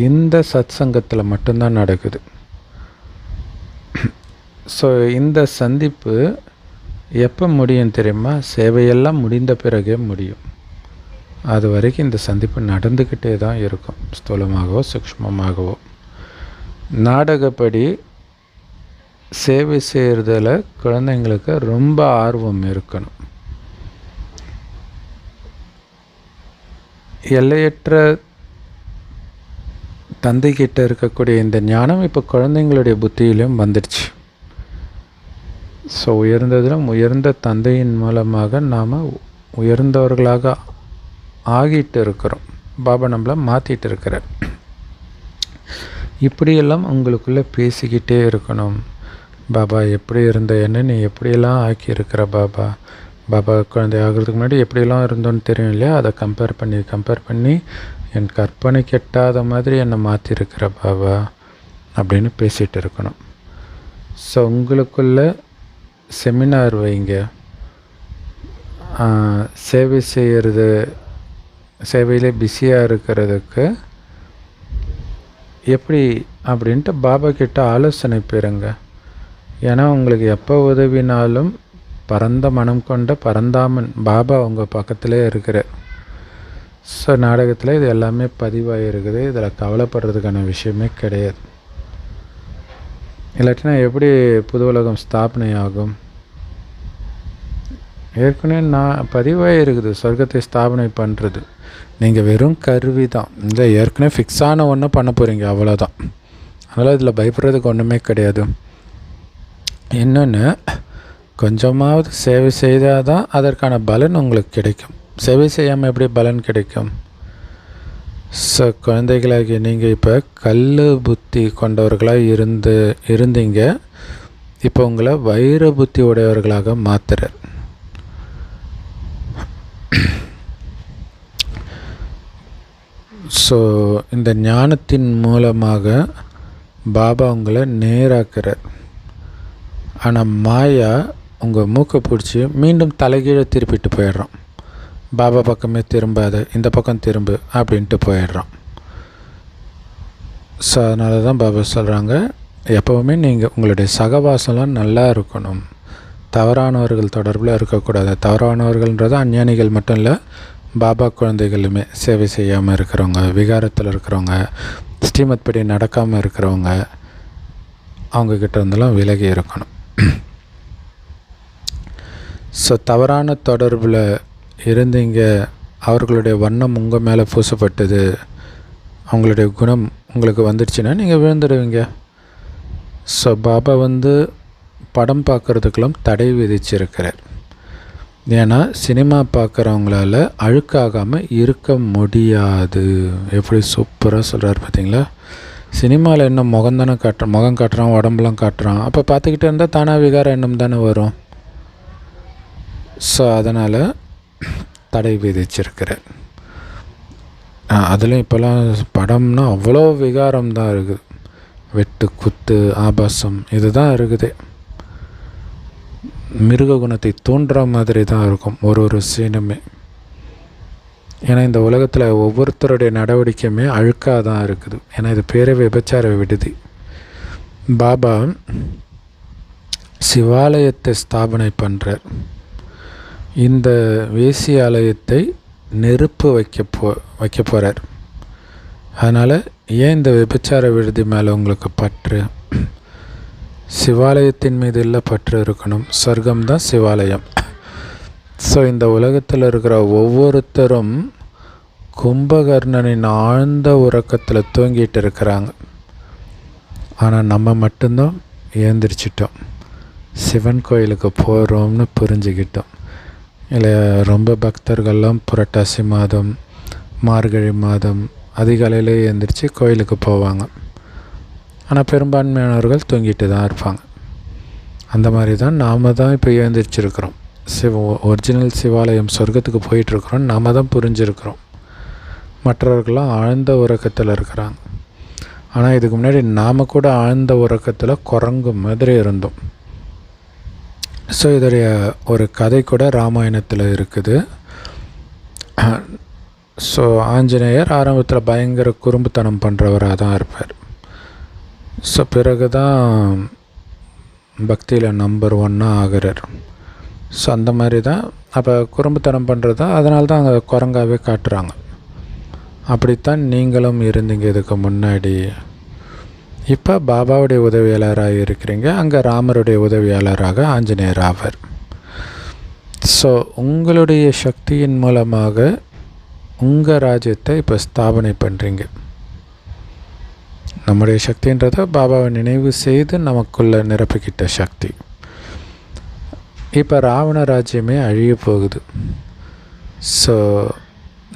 இந்த சத் சங்கத்தில் மட்டும்தான் நடக்குது. ஸோ இந்த சந்திப்பு எப்போ முடியும் தெரியுமா? சேவையெல்லாம் முடிந்த பிறகே முடியும். அது வரைக்கும் இந்த சந்திப்பு நடந்துக்கிட்டே தான் இருக்கும், ஸ்தூலமாகவோ சூக்ஷ்மமாகவோ. நாடகப்படி சேவை செய்கிறதுல குழந்தைங்களுக்கு ரொம்ப ஆர்வம் இருக்கணும். எல்லையற்ற தந்தைக்கிட்ட இருக்கக்கூடிய இந்த ஞானம் இப்போ குழந்தைங்களுடைய புத்தியிலும் வந்துடுச்சு. ஸோ உயர்ந்ததிலும் உயர்ந்த தந்தையின் மூலமாக நாம் உயர்ந்தவர்களாக ஆகிட்டு இருக்கிறோம். பாபா நம்மளை மாற்றிட்டு இருக்கிறார். இப்படியெல்லாம் உங்களுக்குள்ளே பேசிக்கிட்டே இருக்கணும். பாபா எப்படி இருந்த என்ன நீ எப்படியெல்லாம் ஆக்கியிருக்கிற பாபா, பாபா குழந்தை ஆகிறதுக்கு முன்னாடி எப்படியெல்லாம் இருந்தோன்னு தெரியும் இல்லையா, அதை கம்பேர் பண்ணி என் கற்பனைக்கு எட்டாத மாதிரி என்னை மாற்றிருக்கிற பாபா அப்படின்னு பேசிகிட்டு இருக்கணும். ஸோ உங்களுக்குள்ள செமினார் வைங்க. சேவை செய்கிறது, சேவையிலே பிஸியாக இருக்கிறதுக்கு எப்படி அப்படின்ட்டு பாபா கிட்ட ஆலோசனை பெறுங்க. ஏன்னா உங்களுக்கு எப்போ உதவினாலும் பரந்த மனம் கொண்ட பரந்தாமன் பாபா உங்கள் பக்கத்திலே இருக்கிறார். ஸோ நாடகத்தில் இது எல்லாமே பதிவாகி இருக்குது. இதில் கவலைப்படுறதுக்கான விஷயமே கிடையாது. இல்லாட்டினா எப்படி புது உலகம் ஸ்தாபனை ஆகும்? ஏற்கனவே நான் பதிவாகி இருக்குது சொர்க்கத்தை ஸ்தாபனை பண்ணுறது. நீங்கள் வெறும் கருவி தான், இந்த ஏற்கனவே ஃபிக்ஸான ஒன்று பண்ண போகிறீங்க, அவ்வளோதான். அதனால் இதில் பயப்படுறதுக்கு ஒன்றுமே கிடையாது. இன்னொன்று, கொஞ்சமாவது சேவை செய்தால் தான் அதற்கான பலன் உங்களுக்கு கிடைக்கும். சேவை செய்யாமல் எப்படி பலன் கிடைக்கும்? ஸோ குழந்தைகளாகி நீங்கள் இப்போ கல் புத்தி கொண்டவர்களாக இருந்தீங்க. இப்போ உங்களை வைர புத்தி உடையவர்களாக மாற்றுறார். ஸோ இந்த ஞானத்தின் மூலமாக பாபா உங்களை நேராக்குறார். ஆனால் மாயா உங்கள் மூக்கை பிடிச்சி மீண்டும் தலைகீழே திருப்பிட்டு போயிடுறான். பாபா பக்கமே திரும்பாத, இந்த பக்கம் திரும்பு அப்படின்ட்டு போயிடுறான். ஸோ அதனால தான் பாபா சொல்கிறாங்க, எப்போவுமே நீங்கள் உங்களுடைய சகவாசம்லாம் நல்லா இருக்கணும். தவறானவர்கள் தொடர்பில் இருக்கக்கூடாது. தவறானவர்கள்ன்றது அஞ்ஞானிகள் மட்டும் இல்லை, பாபா குழந்தைகளுமே சேவை செய்யாமல் இருக்கிறவங்க, விகாரத்தில் இருக்கிறவங்க, ஸ்ரீமத் படி நடக்காமல் இருக்கிறவங்க, அவங்கக்கிட்ட இருந்தெல்லாம் விலகி இருக்கணும். ஸோ தவறான தொடர்பில் இருந்தீங்க, அவர்களுடைய வண்ணம் உங்கள் மேலே பூசப்பட்டது, அவங்களுடைய குணம் உங்களுக்கு வந்துடுச்சுன்னா நீங்கள் விழுந்துடுவீங்க. ஸோ பாபா படம் பார்க்குறதுக்கெல்லாம் தடை விதிச்சிருக்கிறார். ஏன்னா சினிமா பார்க்குறவங்களால அழுக்காகாமல் இருக்க முடியாது. எப்படி சூப்பராக சொல்கிறார் பார்த்தீங்களா? சினிமாவில் என்ன முகம் காட்டுறான், உடம்புலாம் காட்டுறான். அப்போ பார்த்துக்கிட்டே இருந்தால் தானாக விகார எண்ணம் தானே வரும். ஸோ அதனால் தடை விதிச்சிருக்கிறார். அதுலேயும் இப்போல்லாம் படம்னா அவ்வளோ விகாரம் தான் இருக்குது. வெட்டு, குத்து, ஆபாசம் இதுதான் இருக்குது. மிருக குணத்தை தூண்டுற மாதிரி தான் இருக்கும் ஒரு சீனுமே. ஏன்னா இந்த உலகத்தில் ஒவ்வொருத்தருடைய நடவடிக்கையுமே அழுக்காக தான் இருக்குது. ஏன்னா இது பேரே விபச்சார விடுதி. பாபா சிவாலயத்தை ஸ்தாபனை பண்ணுறார். இந்த வேசியாலயத்தை நெருப்பு வைக்க போகிறார். அதனால் ஏன் இந்த விபச்சார விடுதி மேலே உங்களுக்கு பற்று? சிவாலயத்தின் மீது இல்லை பற்று இருக்கணும். சொர்க்கம்தான் சிவாலயம். ஸோ இந்த உலகத்தில் இருக்கிற ஒவ்வொருத்தரும் கும்பகர்ணனின் ஆழ்ந்த உறக்கத்தில் தூங்கிட்டு இருக்கிறாங்க. ஆனால் நம்ம மட்டும்தான் ஏந்திரிச்சிட்டோம், சிவன் கோயிலுக்கு போகிறோம்னு புரிஞ்சுக்கிட்டோம். இல்லை ரொம்ப பக்தர்கள்லாம் புரட்டாசி மாதம், மார்கழி மாதம் அதிகாலையில் எழுந்திரிச்சு கோயிலுக்கு போவாங்க. ஆனால் பெரும்பான்மையானவர்கள் தூங்கிட்டு தான் இருப்பாங்க. அந்த மாதிரி தான் நாம் தான் இப்போ எழுந்திரிச்சிருக்கிறோம். ஒரிஜினல் சிவாலயம் சொர்க்கத்துக்கு போயிட்டுருக்குறோம். நாம் தான் புரிஞ்சிருக்கிறோம். மற்றவர்கள்லாம் ஆழ்ந்த உறக்கத்தில் இருக்கிறாங்க. ஆனால் இதுக்கு முன்னாடி நாம் கூட ஆழ்ந்த உறக்கத்தில் குரங்கு மாதிரி இருந்தோம். ஸோ இதோடைய ஒரு கதை கூட ராமாயணத்தில் இருக்குது. ஸோ ஆஞ்சநேயர் ஆரம்பத்தில் பயங்கர குறும்புத்தனம் பண்ணுறவராக தான் இருப்பார். ஸோ பிறகு தான் பக்தியில் நம்பர் 1 ஆகிறார். ஸோ அந்த மாதிரி தான் அப்போ குறும்புத்தனம் பண்ணுறது தான், அதனால தான் அங்கே குரங்காவே காட்டுறாங்க. அப்படித்தான் நீங்களும் இருந்தீங்க இதுக்கு முன்னாடி. இப்போ பாபாவுடைய உதவியாளராக இருக்கிறீங்க, அங்கே ராமருடைய உதவியாளராக ஆஞ்சநேயர் ஆவார். ஸோ உங்களுடைய சக்தியின் மூலமாக உங்கள் ராஜ்யத்தை இப்போ ஸ்தாபனை பண்ணுறீங்க. நம்முடைய சக்தின்றதை பாபாவை நினைவு செய்து நமக்குள்ளே நிரப்பிக்கிட்ட சக்தி. இப்போ ராவண ராஜ்யமே அழிய போகுது. ஸோ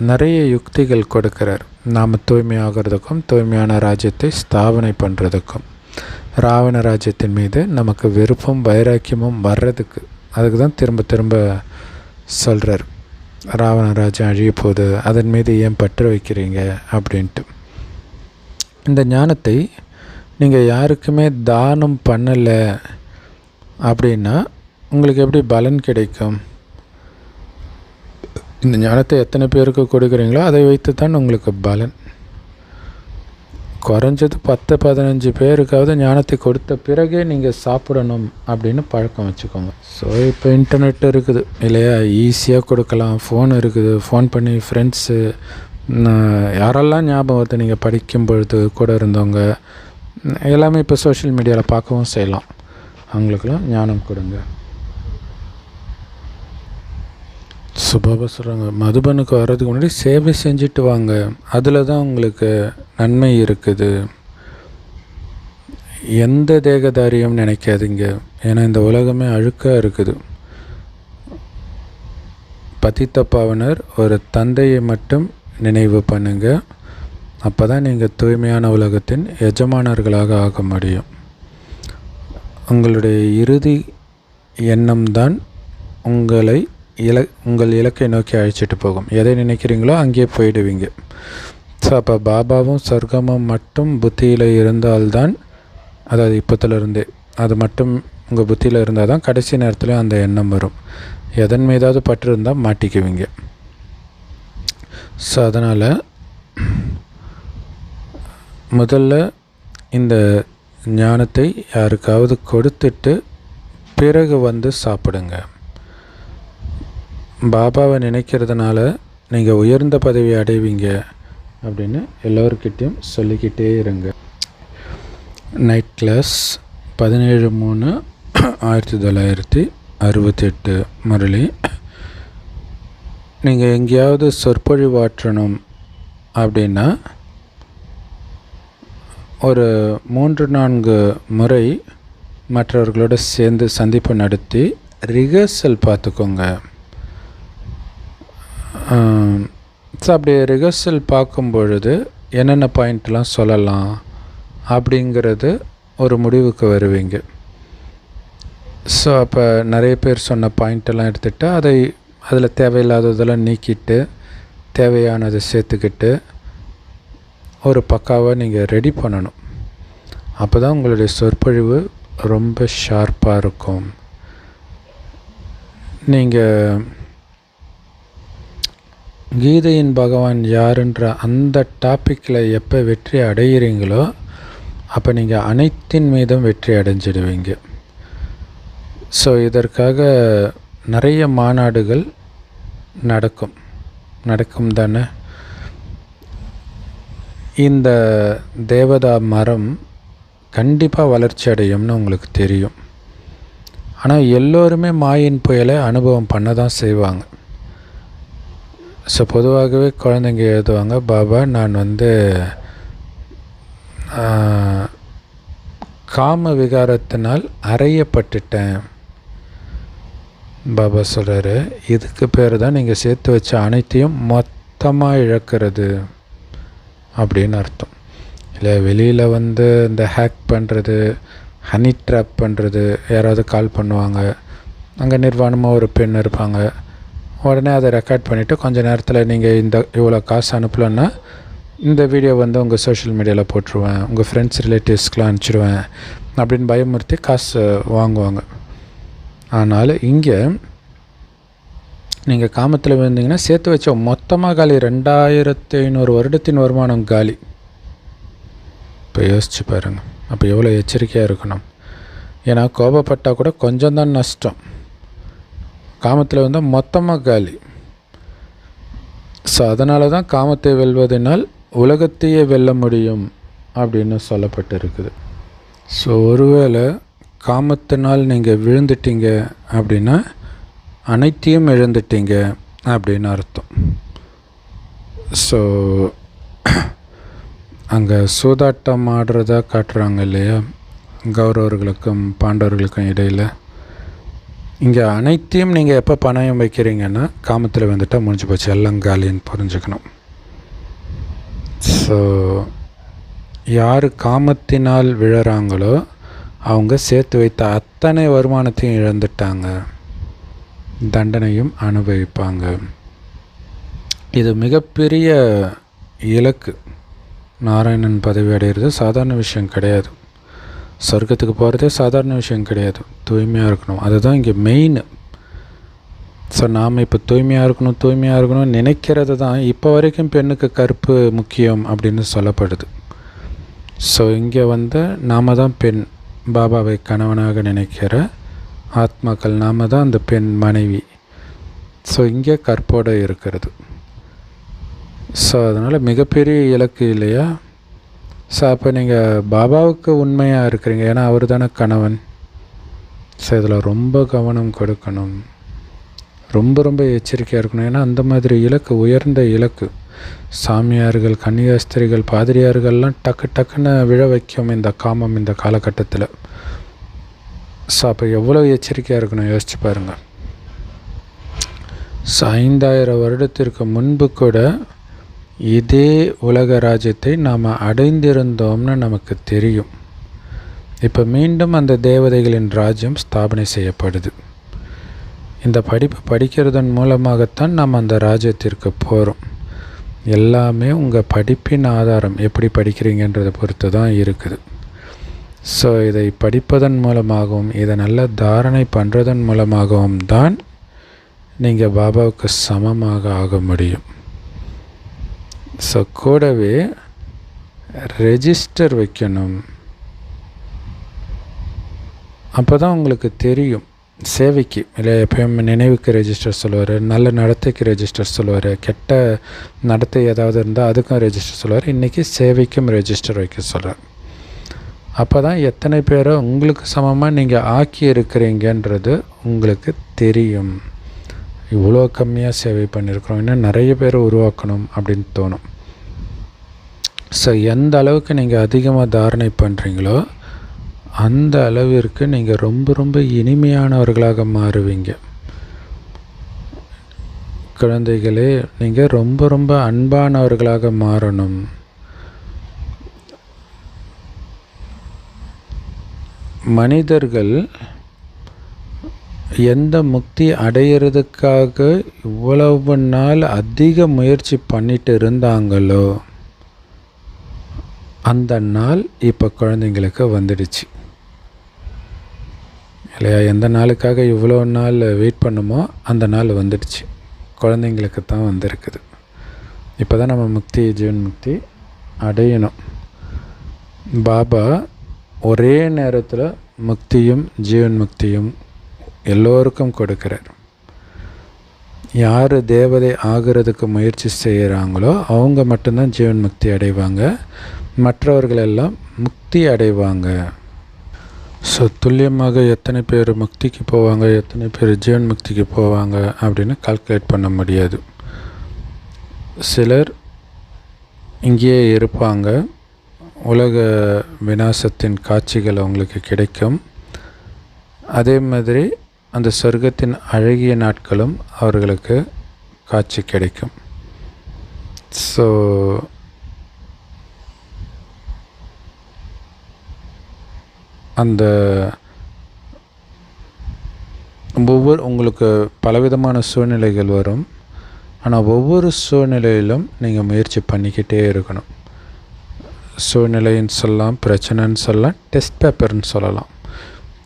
நிறைய யுக்திகள் கொடுக்கிறார். நாம் தூய்மையாகிறதுக்கும் தூய்மையான ராஜ்யத்தை ஸ்தாபனை பண்ணுறதுக்கும். ராவண ராஜ்யத்தின் மீது நமக்கு விருப்பம் வைராக்கியமும் வர்றதுக்கு, அதுக்கு தான் திரும்ப திரும்ப சொல்கிறார், ராவண ராஜ்யம் அழிய போகுது, அதன் மீது ஏன் பற்று வைக்கிறீங்க அப்படின்ட்டு. இந்த ஞானத்தை நீங்கள் யாருக்குமே தானம் பண்ணலை அப்படின்னா உங்களுக்கு எப்படி பலன் கிடைக்கும்? இந்த ஞானத்தை எத்தனை பேருக்கு கொடுக்குறீங்களோ அதை வைத்து தான் உங்களுக்கு பலன். குறைஞ்சது 10-15 பேருக்காவது ஞானத்தை கொடுத்த பிறகே நீங்கள் சாப்பிடணும் அப்படின்னு பழக்கம் வச்சுக்கோங்க. ஸோ இப்போ இன்டர்நெட் இருக்குது இல்லையா, ஈஸியாக கொடுக்கலாம். ஃபோன் இருக்குது, ஃபோன் பண்ணி ஃப்ரெண்ட்ஸு யாரெல்லாம் ஞாபகம் வருது நீங்கள் படிக்கும் பொழுது கூட இருந்தவங்க எல்லாமே இப்போ சோஷியல் மீடியாவில் பார்க்கவும் செய்யலாம். அவங்களுக்கெல்லாம் ஞானம் கொடுங்க. சுபாபா சொல்கிறாங்க, மதுபனுக்கு வர்றதுக்கு முன்னாடி சேவை செஞ்சுட்டு வாங்க, அதில் தான் உங்களுக்கு நன்மை இருக்குது. எந்த தேகதாரியம் நினைக்காதீங்க, ஏன்னா இந்த உலகமே அழுக்காக இருக்குது. பதித்த பாவனர் ஒரு தந்தையை மட்டும் நினைவு பண்ணுங்க, அப்போ தான் நீங்கள் தூய்மையான உலகத்தின் எஜமானர்களாக ஆக முடியும். உங்களுடைய இறுதி எண்ணம்தான் உங்கள் இலக்கை நோக்கி அழைச்சிட்டு போகும். எதை நினைக்கிறீங்களோ அங்கேயே போயிடுவீங்க. ஸோ அப்போ பாபாவும் சொர்க்கமும் மட்டும் புத்தியில் இருந்தால்தான், அதாவது இப்போத்துலேருந்தே அது மட்டும் உங்கள் புத்தியில் இருந்தால் தான் கடைசி நேரத்தில் அந்த எண்ணம் வரும். எதன் மீதாவது பற்று இருந்தால் மாட்டிக்குவீங்க. ஸோ அதனால் முதல்ல இந்த ஞானத்தை யாருக்காவது கொடுத்துட்டு பிறகு வந்து சாப்பிடுங்க. பாபாவை நினைக்கிறதுனால நீங்கள் உயர்ந்த பதவி அடைவீங்க அப்படின்னு எல்லோருக்கிட்டையும் சொல்லிக்கிட்டே இருங்க. Night class 17/3/1968 Murali. நீங்கள் எங்கேயாவது சொற்பொழிவாற்றணும் அப்படின்னா ஒரு 3-4 முறை மற்றவர்களோடு சேர்ந்து சந்திப்பு நடத்தி ரிஹர்சல் பார்த்துக்கோங்க. ஸோ அப்படி ரிஹர்சல் பார்க்கும் பொழுது என்னென்ன பாயிண்ட்லாம் சொல்லலாம் அப்படிங்கிறது ஒரு முடிவுக்கு வருவீங்க. ஸோ அப்போ நிறைய பேர் சொன்ன பாயிண்டெல்லாம் எடுத்துகிட்டு அதில் தேவையில்லாததெல்லாம் நீக்கிட்டு தேவையானதை சேர்த்துக்கிட்டு ஒரு பக்காவாக நீங்கள் ரெடி பண்ணணும். அப்போ தான் உங்களுடைய சொற்பொழிவு ரொம்ப ஷார்ப்பாக இருக்கும். நீங்கள் கீதையின் பகவான் யாருன்ற அந்த டாப்பிக்கில் எப்போ வெற்றி அடைகிறீங்களோ அப்போ நீங்கள் அனைத்தின் மீதும் வெற்றி அடைஞ்சிடுவீங்க. ஸோ இதற்காக நிறைய மாநாடுகள் நடக்கும் தானே. இந்த தேவதா மரம் கண்டிப்பாக வளர்ச்சி அடையும்னு உங்களுக்கு தெரியும். ஆனால் எல்லோருமே மாயின் புயலை அனுபவம் பண்ண தான் செய்வாங்க. ஸோ பொதுவாகவே குழந்தைங்க எழுதுவாங்க, பாபா நான் காம விகாரத்தினால் அறையப்பட்டுட்டேன். பாபா சொல்கிறாரு, இதுக்கு பேர் தான் நீங்கள் சேர்த்து வச்ச அனைத்தையும் மொத்தமாக இழக்கிறது அப்படின்னு அர்த்தம். இல்லை வெளியில் இந்த ஹேக் பண்ணுறது, ஹனி ட்ராப் பண்ணுறது, யாராவது கால் பண்ணுவாங்க, அங்கே நிர்வாணமாக ஒரு பெண் இருப்பாங்க, உடனே அதை ரெக்கார்ட் பண்ணிவிட்டு கொஞ்சம் நேரத்தில் நீங்கள் இவ்வளோ காசு அனுப்பலன்னா இந்த வீடியோ உங்கள் சோஷியல் மீடியாவில் போட்டுருவேன், உங்கள் ஃப்ரெண்ட்ஸ் ரிலேட்டிவ்ஸ்க்கெலாம் அனுப்பிச்சிடுவேன் அப்படின்னு பயமுறுத்தி காசு வாங்குவாங்க. ஆனால் இங்கே நீங்கள் காமத்தில் விழுந்தீங்கன்னா சேர்த்து வச்ச மொத்தமாக காலி, 2500 வருடத்தின் வருமானம் காலி. இப்போ யோசிச்சு பாருங்கள், அப்போ எவ்வளோ எச்சரிக்கையாக இருக்கணும். ஏன்னா கோபப்பட்டால் கூட கொஞ்சம் தான் நஷ்டம், காமத்தில் மொத்தமாக காலி. ஸோ அதனால தான் காமத்தை வெல்வதனால் உலகத்தையே வெல்ல முடியும் அப்படின்னு சொல்லப்பட்டிருக்குது. ஸோ ஒருவேளை காமத்தினால் நீங்கள் விழுந்துட்டீங்க அப்படின்னா அனைத்தையும் இழந்துட்டீங்க அப்படின்னு அர்த்தம். ஸோ அங்கே சூதாட்டம் ஆடுறதா காட்டுறாங்க இல்லையா, கௌரவர்களுக்கும் பாண்டவர்களுக்கும் இடையில். இங்கே அனைத்தையும் நீங்கள் எப்போ பணயம் வைக்கிறீங்கன்னா காமத்தில் வந்துட்டால் முடிஞ்சு போச்சு, எல்லாம் காலின்னு புரிஞ்சுக்கணும். ஸோ யார் காமத்தினால் விழறாங்களோ அவங்க சேர்த்து வைத்த அத்தனை வருமானத்தையும் இழந்துட்டாங்க, தண்டனையும் அனுபவிப்பாங்க. இது மிகப்பெரிய இலக்கு. நாராயணன் பதவி அடைகிறது சாதாரண விஷயம் கிடையாது. சொர்க்கத்துக்கு போகிறதே சாதாரண விஷயம் கிடையாது. தூய்மையாக இருக்கணும், அதுதான் இங்கே மெயின். ஸோ நாம் இப்போ தூய்மையாக இருக்கணும் நினைக்கிறது தான் இப்போ வரைக்கும் பெண்ணுக்கு கற்பு முக்கியம் அப்படின்னு சொல்லப்படுது. ஸோ இங்கே நாம் தான் பெண், பாபாவை கணவனாக நினைக்கிற ஆத்மாக்கள் நாம் தான் அந்த பெண் மனைவி. ஸோ இங்கே கற்போடு இருக்கிறது. ஸோ அதனால் மிகப்பெரிய இலக்கு இல்லையா? ஸோ அப்போ நீங்கள் பாபாவுக்கு உண்மையாக இருக்கிறீங்க, ஏன்னா அவர் தானே கணவன். ஸோ இதில் ரொம்ப கவனம் கொடுக்கணும், ரொம்ப எச்சரிக்கையாக இருக்கணும். ஏன்னா அந்த மாதிரி இலக்கு உயர்ந்த இலக்கு. சாமியார்கள், கன்னியாஸ்திரிகள், பாதிரியார்கள்லாம் டக்குன்னு விழ வைக்கும் இந்த காமம் இந்த காலகட்டத்தில். ஸோ அப்போ எவ்வளோ எச்சரிக்கையாக இருக்கணும் யோசிச்சு பாருங்கள். ஸோ 5000 வருடத்திற்கு முன்பு கூட இதே உலக ராஜ்யத்தை நாம் அடைந்திருந்தோம்னு நமக்கு தெரியும். இப்போ மீண்டும் அந்த தேவதைகளின் ராஜ்யம் ஸ்தாபனை செய்யப்படுது. இந்த படிப்பு படிக்கிறதன் மூலமாகத்தான் நாம் அந்த ராஜ்யத்திற்கு போகிறோம். எல்லாமே உங்கள் படிப்பின் ஆதாரம், எப்படி படிக்கிறீங்கன்றதை பொறுத்து தான் இருக்குது. ஸோ இதை படிப்பதன் மூலமாகவும் இதை நல்லா தாரணை பண்ணுறதன் மூலமாகவும் தான் நீங்கள் பாபாவுக்கு சமமாக ஆக முடியும். ஸோ கூடவே ரெஜிஸ்டர் வைக்கணும். அப்போ தான் உங்களுக்கு தெரியும். சேவைக்கு இல்லை, எப்பயும் நினைவுக்கு ரெஜிஸ்டர் சொல்லுவார், நல்ல நடத்தைக்கு ரெஜிஸ்டர் சொல்லுவார், கெட்ட நடத்தை ஏதாவது இருந்தால் அதுக்கும் ரெஜிஸ்டர் சொல்லுவார். இன்றைக்கி சேவைக்கும் ரெஜிஸ்டர் வைக்க சொல்கிறார். அப்போ தான் எத்தனை பேரை உங்களுக்கு சமமாக நீங்கள் ஆக்கி இருக்கிறீங்கன்றது உங்களுக்கு தெரியும். இவ்வளோ கம்மியாக சேவை பண்ணியிருக்கிறோம், இன்னும் நிறைய பேரை உருவாக்கணும் அப்படின்னு தோணும். ஸோ எந்த அளவுக்கு நீங்கள் அதிகமாக தாரணை பண்ணுறீங்களோ அந்த அளவிற்கு நீங்கள் ரொம்ப இனிமையானவர்களாக மாறுவீங்க. குழந்தைகளே, நீங்கள் ரொம்ப அன்பானவர்களாக மாறணும். மனிதர்கள் எந்த முக்தி அடையிறதுக்காக இவ்வளவு நாள் அதிக முயற்சி பண்ணிட்டு இருந்தாங்களோ அந்த நாள் இப்போ குழந்தைங்களுக்கு வந்துடுச்சு இல்லையா? எந்த நாளுக்காக இவ்வளோ நாள் வெயிட் பண்ணுமோ அந்த நாள் வந்துடுச்சு, குழந்தைங்களுக்கு தான் வந்திருக்குது. இப்போ தான் நம்ம முக்தி, ஜீவன் முக்தி அடையணும். பாபா ஒரே நேரத்தில் முக்தியும் ஜீவன் முக்தியும் எல்லோருக்கும் கொடுக்கிறார். யார் தேவதை ஆகிறதுக்கு முயற்சி செய்கிறாங்களோ அவங்க மட்டும்தான் ஜீவன் முக்தி அடைவாங்க, மற்றவர்கள் எல்லாம் முக்தி அடைவாங்க. ஸோ துல்லியமாக எத்தனை பேர் முக்திக்கு போவாங்க, எத்தனை பேர் ஜீவன் முக்திக்கு போவாங்க அப்படின்னு கால்குலேட் பண்ண முடியாது. சிலர் இங்கேயே இருப்பாங்க, உலக விநாசத்தின் காட்சிகள் அவங்களுக்கு கிடைக்கும். அதே மாதிரி அந்த சொர்க்கத்தின் அழகிய நாட்களும் அவர்களுக்கு காட்சி கிடைக்கும். ஸோ அந்த உங்களுக்கு பலவிதமான சூழ்நிலைகள் வரும். ஆனால் ஒவ்வொரு சூழ்நிலையிலும் நீங்கள் முயற்சி பண்ணிக்கிட்டே இருக்கணும். சூழ்நிலைன்னு சொல்லலாம், பிரச்சனைன்னு சொல்லலாம், டெஸ்ட் பேப்பர்னு சொல்லலாம்.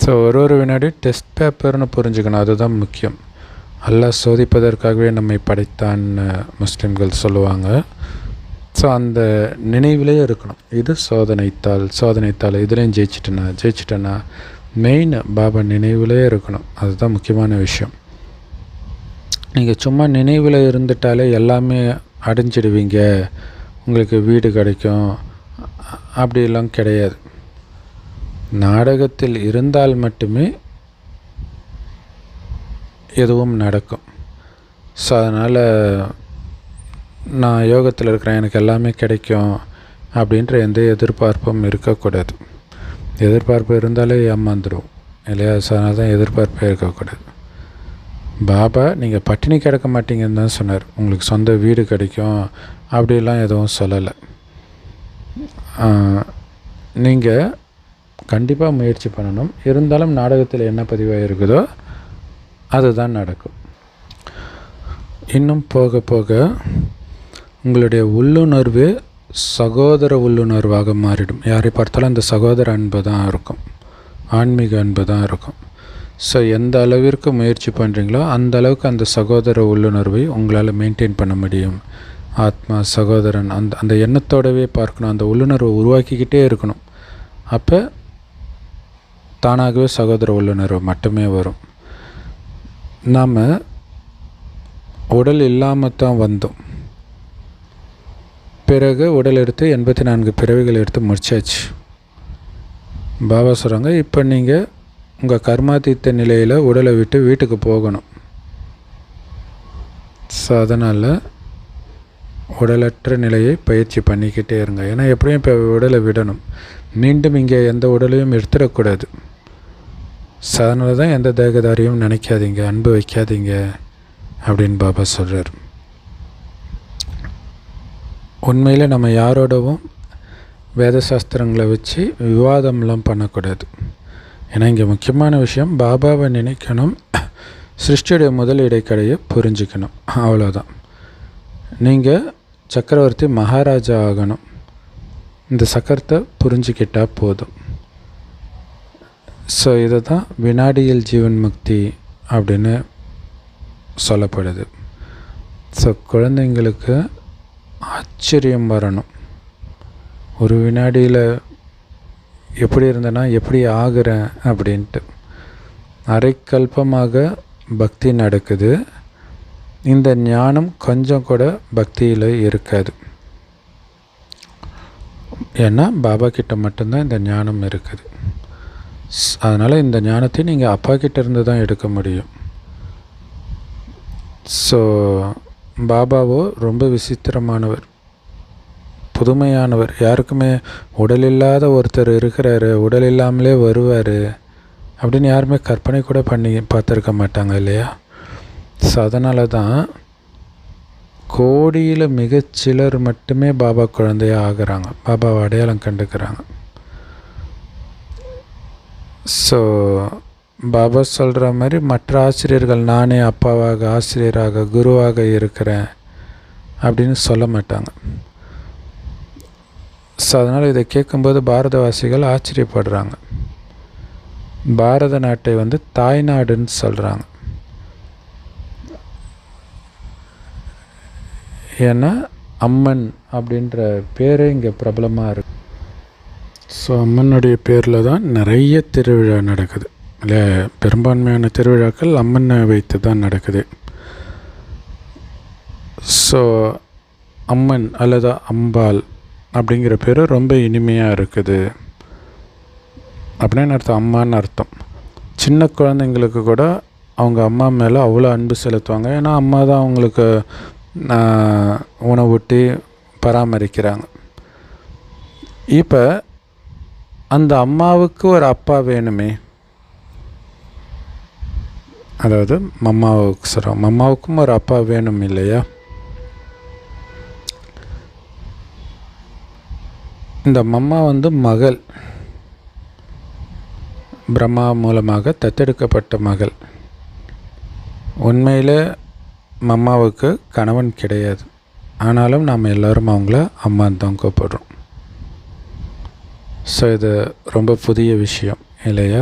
ஸோ ஒரு வினாடி டெஸ்ட் பேப்பர்னு புரிஞ்சுக்கணும், அதுதான் முக்கியம். அல்லாஹ் சோதிப்பதற்காகவே நம்மை படைத்தான்னு முஸ்லீம்கள் சொல்லுவாங்க. ஸோ அந்த நினைவிலே இருக்கணும், இது சோதனைத்தாள் இதுலேயும் ஜெயிச்சிட்டேன்னா மெயின் பாபா நினைவிலே இருக்கணும். அதுதான் முக்கியமான விஷயம். நீங்கள் சும்மா நினைவில் இருந்துட்டாலே எல்லாமே அடைஞ்சிடுவீங்க, உங்களுக்கு வீடு கிடைக்கும் அப்படிலாம் கிடையாது. நாடகத்தில் இருந்தால் மட்டுமே எதுவும் நடக்கும். ஸோ அதனால் நான் யோகத்தில் இருக்கிறேன், எனக்கு எல்லாமே கிடைக்கும் அப்படின்ற எந்த எதிர்பார்ப்பும் இருக்கக்கூடாது. எதிர்பார்ப்பு இருந்தாலே ஏமாந்துடும் இல்லையா? ஸோ அதனால தான் எதிர்பார்ப்பே இருக்கக்கூடாது. பாபா நீங்கள் பட்டினி கிடக்க மாட்டீங்கன்னு தான் சொன்னார், உங்களுக்கு சொந்த வீடு கிடைக்கும் அப்படிலாம் எதுவும் சொல்லலை. நீங்கள் கண்டிப்பாக முயற்சி பண்ணணும். இருந்தாலும் நாடகத்தில் என்ன பதிவாக இருக்குதோ அதுதான் நடக்கும். இன்னும் போக போக உங்களுடைய உள்ளுணர்வு சகோதர உள்ளுணர்வாக மாறிடும். யாரை பார்த்தாலும் அந்த சகோதர அன்பு தான் இருக்கும், ஆன்மீக அன்பு தான் இருக்கும். ஸோ எந்த அளவிற்கு முயற்சி பண்ணுறீங்களோ அந்த அளவுக்கு அந்த சகோதர உள்ளுணர்வை உங்களால் மெயின்டைன் பண்ண முடியும். ஆத்மா, சகோதரன், அந்த எண்ணத்தோடவே பார்க்கணும். அந்த உள்ளுணர்வை உருவாக்கிக்கிட்டே இருக்கணும். அப்போ தானாகவே சகோதர உள்ளுணர்வு மட்டுமே வரும். நாம் உடல் இல்லாமல் தான் வந்தோம். பிறகு உடல் எடுத்து 84 பிறவிகள் எடுத்து முடிச்சாச்சு. பாபா சொல்கிறாங்க, இப்போ நீங்கள் உங்கள் கர்மாதீத்த நிலையில் உடலை விட்டு வீட்டுக்கு போகணும். ஸோ அதனால் உடலற்ற நிலையை பயிற்சி பண்ணிக்கிட்டே இருங்க. ஏன்னா எப்படியும் இப்போ உடலை விடணும், மீண்டும் இங்கே எந்த உடலையும் எடுத்துடக்கூடாது. ஸோ அதனால தான் எந்த தேகதாரியும் நினைக்காதீங்க, அன்பு வைக்காதீங்க அப்படின்னு பாபா சொல்கிறார். உண்மையில் நம்ம யாரோடவும் வேத சாஸ்திரங்களை வச்சு விவாதம்லாம் பண்ணக்கூடாது. ஏன்னா இங்கே முக்கியமான விஷயம் பாபாவை நினைக்கணும், சிருஷ்டியுடைய முதல் இடைக்கடையை புரிஞ்சிக்கணும். அவ்வளோதான். நீங்கள் சக்கரவர்த்தி மகாராஜா ஆகணும். இந்த சக்கரத்தை புரிஞ்சிக்கிட்டால் போதும். ஸோ இதை தான் வினாடியில் ஜீவன் முக்தி அப்படின்னு சொல்லப்படுது. ஸோ குழந்தைங்களுக்கு ஆச்சரியம் வரணும். ஒரு வினாடியில் எப்படி இருந்தேன்னா எப்படி ஆகிறேன் அப்படின்ட்டு. அரைக்கல்பமாக பக்தி நடக்குது. இந்த ஞானம் கொஞ்சம் கூட பக்தியில் இருக்காது. ஏன்னா பாபா கிட்ட மட்டும்தான் இந்த ஞானம் இருக்குது. அதனால் இந்த ஞானத்தை நீங்கள் அப்பா கிட்ட இருந்து தான் எடுக்க முடியும். ஸோ பாபாவோ ரொம்ப விசித்திரமானவர், புதுமையானவர். யாருக்குமே உடல் இல்லாத ஒருத்தர் இருக்கிறாரு, உடல் இல்லாமலே வருவார் அப்படின்னு யாருமே கற்பனை கூட பண்ணி பார்த்துருக்க மாட்டாங்க இல்லையா? ஸோ அதனால தான் கோடியில் மிகச்சிலர் மட்டுமே பாபா குழந்தையாக ஆகிறாங்க, பாபாவை அடையாளம் கண்டுக்கிறாங்க. ஸோ பாபா சொல்கிற மாதிரி மற்ற ஆசிரியர்கள் நானே அப்பாவாக, ஆசிரியராக, குருவாக இருக்கிறேன் அப்படின்னு சொல்ல மாட்டாங்க. ஸோ அதனால் இதை கேட்கும்போது பாரதவாசிகள் ஆச்சரியப்படுறாங்க. பாரத நாட்டை தாய்நாடுன்னு சொல்கிறாங்க. ஏன்னா அம்மன் அப்படின்ற பேரே இங்கே பிரபலமாக இருக்குது. ஸோ அம்மனுடைய பேரில் தான் நிறைய திருவிழா நடக்குது இல்லை? பெரும்பான்மையான திருவிழாக்கள் அம்மனை வைத்து தான் நடக்குது. ஸோ அம்மன் அல்லது அம்பாள் அப்படிங்கிற பேர் ரொம்ப இனிமையாக இருக்குது அப்படின்னு அர்த்தம். அம்மான்னு அர்த்தம். சின்ன குழந்தைங்களுக்கு கூட அவங்க அம்மா மேலே அவ்வளோ அன்பு செலுத்துவாங்க. ஏன்னா அம்மா தான் அவங்களுக்கு உணவூட்டி பராமரிக்கிறாங்க. இப்போ அந்த அம்மாவுக்கு ஒரு அப்பா வேணுமே, அதாவது மம்மாவுக்கு சொல்கிறோம், மம்மாவுக்கும் ஒரு அப்பா வேணும் இல்லையா? இந்த மம்மா மகள், பிரம்மா மூலமாக தத்தெடுக்கப்பட்ட மகள். உண்மையில் மம்மாவுக்கு கணவன் கிடையாது. ஆனாலும் நாம் எல்லோரும் அவங்கள அம்மான்னு தான் கூப்பிடுறோம். ஸோ இது ரொம்ப புதிய விஷயம் இல்லையா?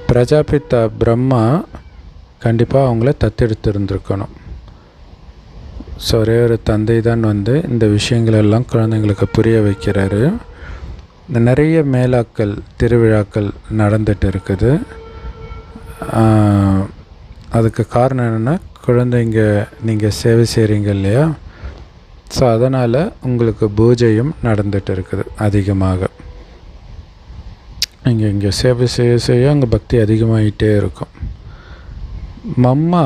பிரஜாபிதா பிரம்மா கண்டிப்பாக அவங்கள தத்தெடுத்திருந்திருக்கணும். ஸோ ஒரே ஒரு தந்தை தான் இந்த விஷயங்களெல்லாம் குழந்தைங்களுக்கு புரிய வைக்கிறாரு. நிறைய மேலாக்கள், திருவிழாக்கள் நடந்துகிட்டு இருக்குது. அதுக்கு காரணம் என்னென்னா, குழந்தைங்க நீங்கள் சேவை செய்கிறீங்க இல்லையா? ஸோ அதனால் உங்களுக்கு பூஜையும் நடந்துகிட்டு இருக்குது அதிகமாக. நீங்கள் இங்கே சேவை செய்ய அங்கே பக்தி அதிகமாகிட்டே இருக்கும். மம்மா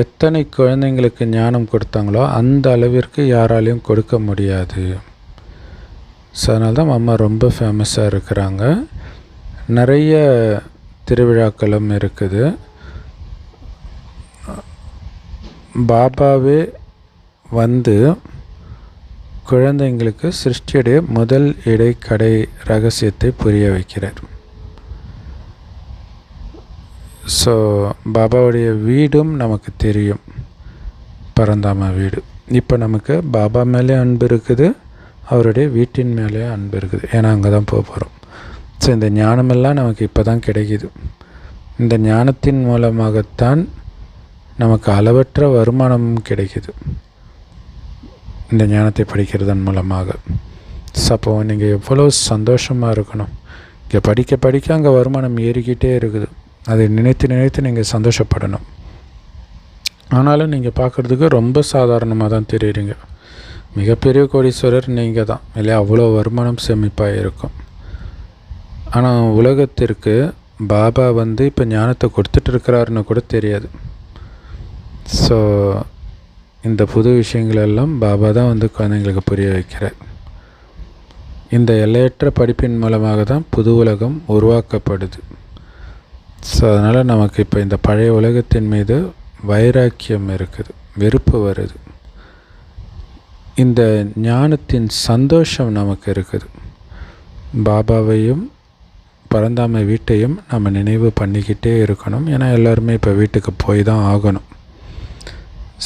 எத்தனை குழந்தைங்களுக்கு ஞானம் கொடுத்தாங்களோ அந்த அளவிற்கு யாராலையும் கொடுக்க முடியாது. ஸோ அதனால தான் அம்மா ரொம்ப ஃபேமஸாக இருக்கிறாங்க. நிறைய திருவிழாக்களும் இருக்குது. பாபாவே குழந்தைங்களுக்கு சிருஷ்டியுடைய முதல் இடைக்கடை ரகசியத்தை புரிய வைக்கிறார். ஸோ பாபாவுடைய வீடும் நமக்கு தெரியும், பரந்தாம வீடு. இப்போ நமக்கு பாபா மேலே அன்பு இருக்குது, அவருடைய வீட்டின் மேலே அன்பு இருக்குது. ஏன்னா அங்கே தான் போக போகிறோம். ஸோ இந்த ஞானமெல்லாம் நமக்கு இப்போ தான் கிடைக்கிது. இந்த ஞானத்தின் மூலமாகத்தான் நமக்கு அளவற்ற வருமானமும் கிடைக்கிது, இந்த ஞானத்தை படிக்கிறதன் மூலமாக. ஸோ அப்போ நீங்கள் எவ்வளோ சந்தோஷமாக இருக்கணும். இங்கே படிக்க படிக்க அங்கே வருமானம் ஏறிக்கிட்டே இருக்குது. அதை நினைத்து நினைத்து நீங்கள் சந்தோஷப்படணும். ஆனாலும் நீங்கள் பார்க்குறதுக்கு ரொம்ப சாதாரணமாக தான் தெரியுறீங்க. மிகப்பெரிய கோடீஸ்வரர் நீங்கள் தான் இல்லையா? அவ்வளோ வருமானம் சேமிப்பாக இருக்கும். ஆனால் உலகத்திற்கு பாபா இப்போ ஞானத்தை கொடுத்துட்ருக்கிறாருன்னு கூட தெரியாது. ஸோ இந்த புது விஷயங்களெல்லாம் பாபா தான் குழந்தைங்களுக்கு புரிய வைக்கிறார். இந்த எல்லையற்ற படிப்பின் மூலமாக தான் புது உலகம் உருவாக்கப்படுது. ஸோ அதனால் நமக்கு இப்போ இந்த பழைய உலகத்தின் மீது வைராக்கியம் இருக்குது, வெறுப்பு வருது. இந்த ஞானத்தின் சந்தோஷம் நமக்கு இருக்குது. பாபாவையும் பரந்தாமை வீட்டையும் நம்ம நினைவு பண்ணிக்கிட்டே இருக்கணும். ஏன்னா எல்லாருமே இப்போ வீட்டுக்கு போய் தான் ஆகணும்.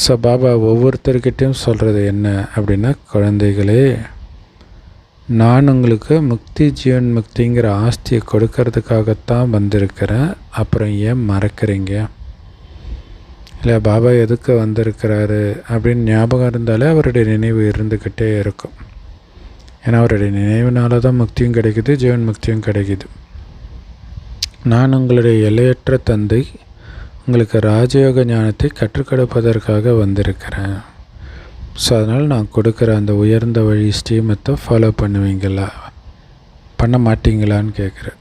ஸோ பாபா ஒவ்வொருத்தர்கிட்டையும் சொல்கிறது என்ன அப்படின்னா, குழந்தைகளே, நான் உங்களுக்கு முக்தி ஜீவன் முக்திங்கிற ஆஸ்தியை கொடுக்கறதுக்காகத்தான் வந்திருக்கிறேன். அப்புறம் ஏன் மறக்கிறீங்க? இல்லை பாபா எதுக்கு வந்திருக்கிறாரு அப்படின்னு ஞாபகம் இருந்தாலே அவருடைய நினைவு இருந்துக்கிட்டே இருக்கும். ஏன்னா அவருடைய நினைவுனால தான் முக்தியும் கிடைக்குது, ஜீவன் முக்தியும் கிடைக்குது. நான் உங்களுடைய எல்லையற்ற தந்தை, உங்களுக்கு ராஜயோக ஞானத்தை கற்றுக் கொடுப்பதற்காக வந்திருக்கிறேன். ஸோ அதனால் நான் கொடுக்குற அந்த உயர்ந்த வழி ஸ்ரீமத்தை ஃபாலோ பண்ணுவீங்களா, பண்ண மாட்டீங்களான்னு கேட்குறேன்.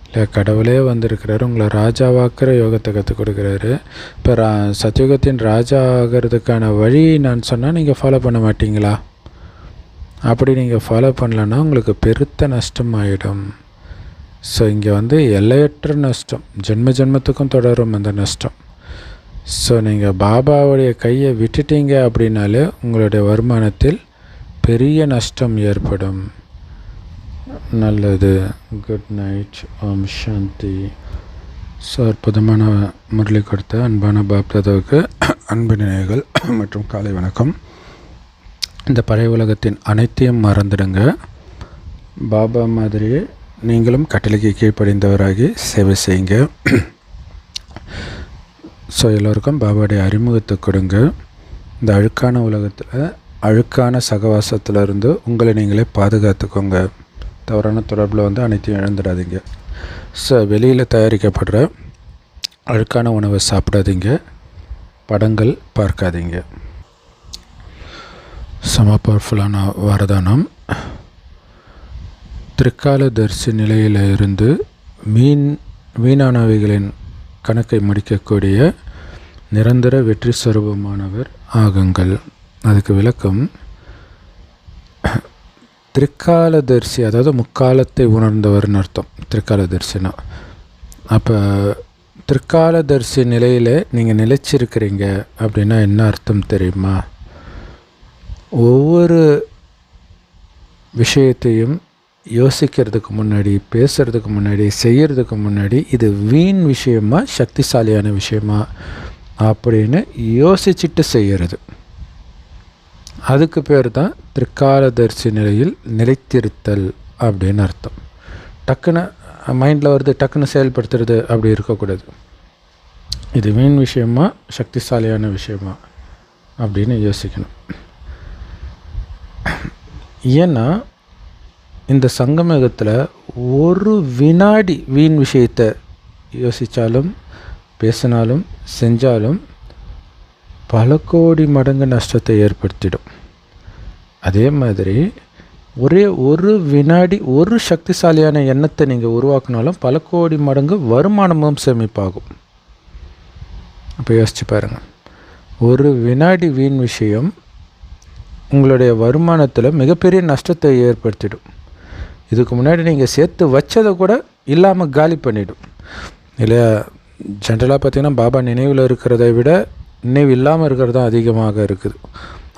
இல்லை, கடவுளே வந்திருக்கிறாரு, உங்களை ராஜாவாக்குற யோகத்தை கற்றுக் கொடுக்குறாரு. இப்போ சத்யுகத்தின் ராஜா ஆகிறதுக்கான வழி நான் சொன்னால் நீங்கள் ஃபாலோ பண்ண மாட்டீங்களா? அப்படி நீங்கள் ஃபாலோ பண்ணலன்னா உங்களுக்கு பெருத்த நஷ்டம் ஆகிடும். ஸோ இங்கே எல்லையற்ற நஷ்டம், ஜென்ம ஜென்மத்துக்கும் தொடரும் அந்த நஷ்டம். ஸோ நீங்கள் பாபாவுடைய கையை விட்டுட்டீங்க அப்படின்னாலே உங்களுடைய வருமானத்தில் பெரிய நஷ்டம் ஏற்படும். நல்லது. Good night. Om Shanti. So அற்புதமான முரளி கொடுத்த அன்பான பாப்தாதாவுக்கு அன்பு நினைவுகள் மற்றும் காலை வணக்கம். இந்த பழைய உலகத்தின் அனைத்தையும் மறந்துடுங்க. பாபா மாதிரியே நீங்களும் கட்டளைக்கு கீழ்ப்படிந்தவராகி சேவை செய்யுங்க. ஸோ எல்லோருக்கும் பாபாவுடைய அறிமுகத்தை கொடுங்க. இந்த அழுக்கான உலகத்தில் அழுக்கான சகவாசத்திலிருந்து உங்களை நீங்களே பாதுகாத்துக்கோங்க. தவறான தொடர்பில் அனைத்தையும் இழந்துடாதீங்க. ஸோ வெளியில் தயாரிக்கப்படுற அழுக்கான உணவை சாப்பிடாதீங்க, படங்கள் பார்க்காதீங்க. செம பவர்ஃபுல்லான வரதானம். திரிகாலதர்சி நிலையில் இருந்து வீணானவைகளின் கணக்கை முடிக்கக்கூடிய நிரந்தர வெற்றி ஸ்வரூபமானவர் ஆகுங்கள். அதுக்கு விளக்கம், திரிகாலதர்சி அதாவது முக்காலத்தை உணர்ந்தவர்னு அர்த்தம். திரிகாலதர்சினா அப்போ திரிகாலதர்சி நிலையில் நீங்கள் நிலைச்சிருக்கிறீங்க அப்படின்னா என்ன அர்த்தம் தெரியுமா? ஒவ்வொரு விஷயத்தையும் யோசிக்கிறதுக்கு முன்னாடி, பேசுகிறதுக்கு முன்னாடி, செய்கிறதுக்கு முன்னாடி இது வீண் விஷயமா சக்திசாலியான விஷயமா அப்படின்னு யோசிச்சுட்டு செய்கிறது. அதுக்கு பேர் தான் திரிகாலதர்சி நிலையில் நிலைத்திருத்தல் அப்படின்னு அர்த்தம். டக்குன்னு மைண்டில் வருது, டக்குன்னு செயல்படுத்துறது அப்படி இருக்கக்கூடாது. இது வீண் விஷயமா சக்திசாலியான விஷயமா அப்படின்னு யோசிக்கணும். ஏன்னா இந்த சங்கமயுகத்தில் ஒரு வினாடி வீண் விஷயத்தை யோசித்தாலும் பேசினாலும் செஞ்சாலும் பல கோடி மடங்கு நஷ்டத்தை ஏற்படுத்திடும். அதே மாதிரி ஒரே ஒரு வினாடி ஒரு சக்திசாலியான எண்ணத்தை நீங்கள் உருவாக்கினாலும் பல கோடி மடங்கு வருமானமும் சேமிப்பாகும். அப்போ யோசிச்சு பாருங்கள், ஒரு வினாடி வீண் விஷயம் உங்களுடைய வருமானத்தில் மிகப்பெரிய நஷ்டத்தை ஏற்படுத்திடும். இதுக்கு முன்னாடி நீங்கள் சேர்த்து வச்சதை கூட இல்லாமல் காலி பண்ணிவிடும் இல்லையா? ஜென்ரலாக பார்த்திங்கன்னா பாபா நினைவில் இருக்கிறத விட நினைவு இல்லாமல் இருக்கிறது தான் அதிகமாக இருக்குது.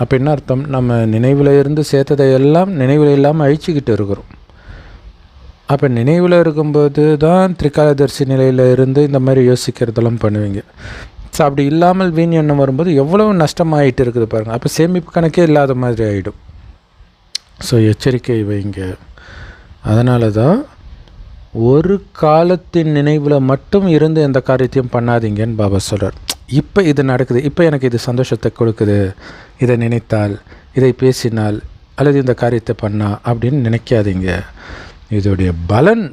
அப்போ என்ன அர்த்தம்? நம்ம நினைவில் இருந்து சேர்த்ததை எல்லாம் நினைவில் இல்லாமல் அழிச்சிக்கிட்டு இருக்கிறோம். அப்போ நினைவில் இருக்கும்போது தான் திரிகாலதர்சி நிலையில் இருந்து இந்த மாதிரி யோசிக்கிறதெல்லாம் பண்ணுவீங்க. ஸோ அப்படி இல்லாமல் வீண் எண்ணம் வரும்போது எவ்வளோ நஷ்டமாயிட்டு இருக்குது பாருங்கள். அப்போ சேமிப்பு கணக்கே இல்லாத மாதிரி ஆகிடும். ஸோ எச்சரிக்கை வைங்க. அதனால தான் ஒரு காலத்தின் நினைவில் மட்டும் இருந்து எந்த காரியத்தையும் பண்ணாதீங்கன்னு பாபா சொல்கிறார். இப்போ இது நடக்குது, இப்போ எனக்கு இது சந்தோஷத்தை கொடுக்குது, இதை நினைத்தால், இதை பேசினால், அல்லது இந்த காரியத்தை பண்ணால் அப்படின்னு நினைக்காதீங்க. இதோடைய பலன்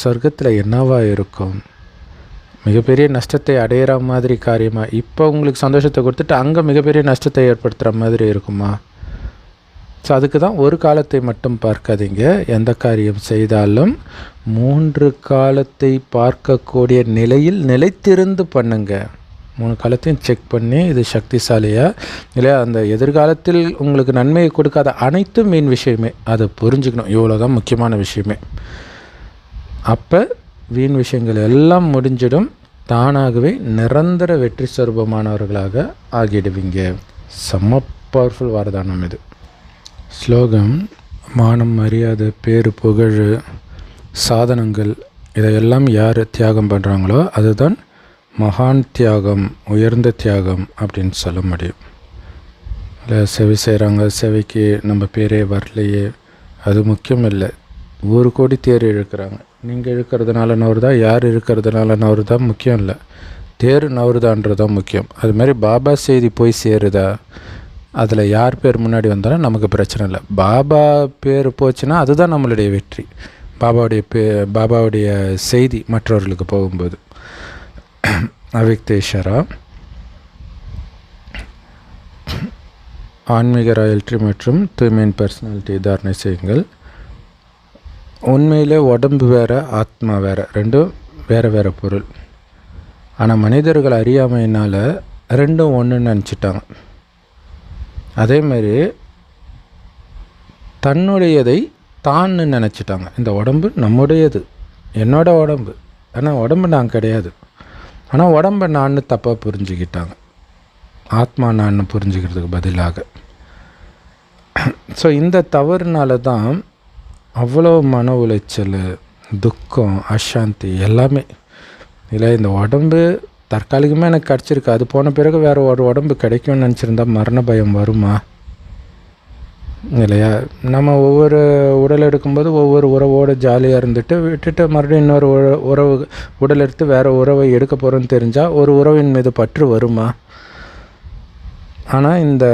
சொர்க்கத்தில் என்னவாக இருக்கும்? மிகப்பெரிய நஷ்டத்தை அடையிற மாதிரி காரியமாக இப்போ உங்களுக்கு சந்தோஷத்தை கொடுத்துட்டு அங்கே மிகப்பெரிய நஷ்டத்தை ஏற்படுத்துகிற மாதிரி இருக்குமா? ஸோ அதுக்கு தான் ஒரு காலத்தை மட்டும் பார்க்காதீங்க. எந்த காரியம் செய்தாலும் 3 காலத்தை பார்க்கக்கூடிய நிலையில் நிலைத்திருந்து பண்ணுங்க. 3 காலத்தையும் செக் பண்ணி இது சக்திசாலியா இல்லையா, அந்த எதிர்காலத்தில் உங்களுக்கு நன்மையை கொடுக்காத அனைத்தும் வீண் விஷயமே, அதை புரிஞ்சுக்கணும். இவ்வளோ தான் முக்கியமான விஷயமே. அப்போ வீண் விஷயங்கள் எல்லாம் முடிஞ்சிடும். தானாகவே நிரந்தர வெற்றி சொரூபமானவர்களாக ஆகிடுவீங்க. செம்ம பவர்ஃபுல் வரதானம் இது. ஸ்லோகம்: மானம், மரியாதை, பேரு, புகழ், சாதனங்கள் இதையெல்லாம் யார் தியாகம் பண்ணுறாங்களோ அதுதான் மகான் தியாகம், உயர்ந்த தியாகம் அப்படின்னு சொல்ல முடியும். இல்லை சேவை செய்கிறாங்க, சேவைக்கு நம்ம பேரே வரலையே, அது முக்கியம் இல்லை. 1 கோடி தேர் இழுக்கிறாங்க, நீங்கள் இழுக்கிறதுனால நவருதா, யார் இருக்கிறதுனால நவருதா முக்கியம் இல்லை, தேர் நவருதான்றதான் முக்கியம். அது மாதிரி பாபா செய்தி போய் சேருதா, அதில் யார் பேர் முன்னாடி வந்தாலும் நமக்கு பிரச்சனை இல்லை. பாபா பேர் போச்சுன்னா அதுதான் நம்மளுடைய வெற்றி. பாபாவுடைய செய்தி மற்றவர்களுக்கு போகும்போது. அவிக்தேஸ்வரா, ஆன்மீக ராயல்டி மற்றும் தூய்மையின் பர்சனாலிட்டி தாரணை செய்யுங்கள். உண்மையிலே உடம்பு வேறு, ஆத்மா வேறு, ரெண்டும் வேறு வேறு பொருள். ஆனால் மனிதர்கள் அறியாமையினால் ரெண்டும் ஒன்றுன்னு நினச்சிட்டாங்க. அதேமாரி தன்னுடையதை தான்னு நினச்சிட்டாங்க. இந்த உடம்பு நம்முடையது, என்னோட உடம்பு, ஆனால் உடம்பு நான் கிடையாது. ஆனால் உடம்பை நான் தப்பாக புரிஞ்சுக்கிட்டாங்க. ஆத்மா நான் புரிஞ்சுக்கிறதுக்கு பதிலாக. ஸோ இந்த தவறுனால தான் அவ்வளோ மன உளைச்சல், துக்கம், அசாந்தி எல்லாமே. இல்லை, இந்த உடம்பு தற்காலிகமாக எனக்கு கிடச்சிருக்கு, அது போன பிறகு வேறு ஒரு உடம்பு கிடைக்கும்னு நினச்சிருந்தா மரண பயம் வருமா? இல்லையா? நம்ம ஒவ்வொரு உடல் எடுக்கும்போது ஒவ்வொரு உறவோடு ஜாலியாக இருந்துட்டு விட்டுட்டு மறுபடியும் இன்னொரு உறவு உடல் எடுத்து வேறு உறவை எடுக்க போகிறோன்னு தெரிஞ்சால் ஒரு உறவின் மீது பற்று வருமா? ஆனால் இந்த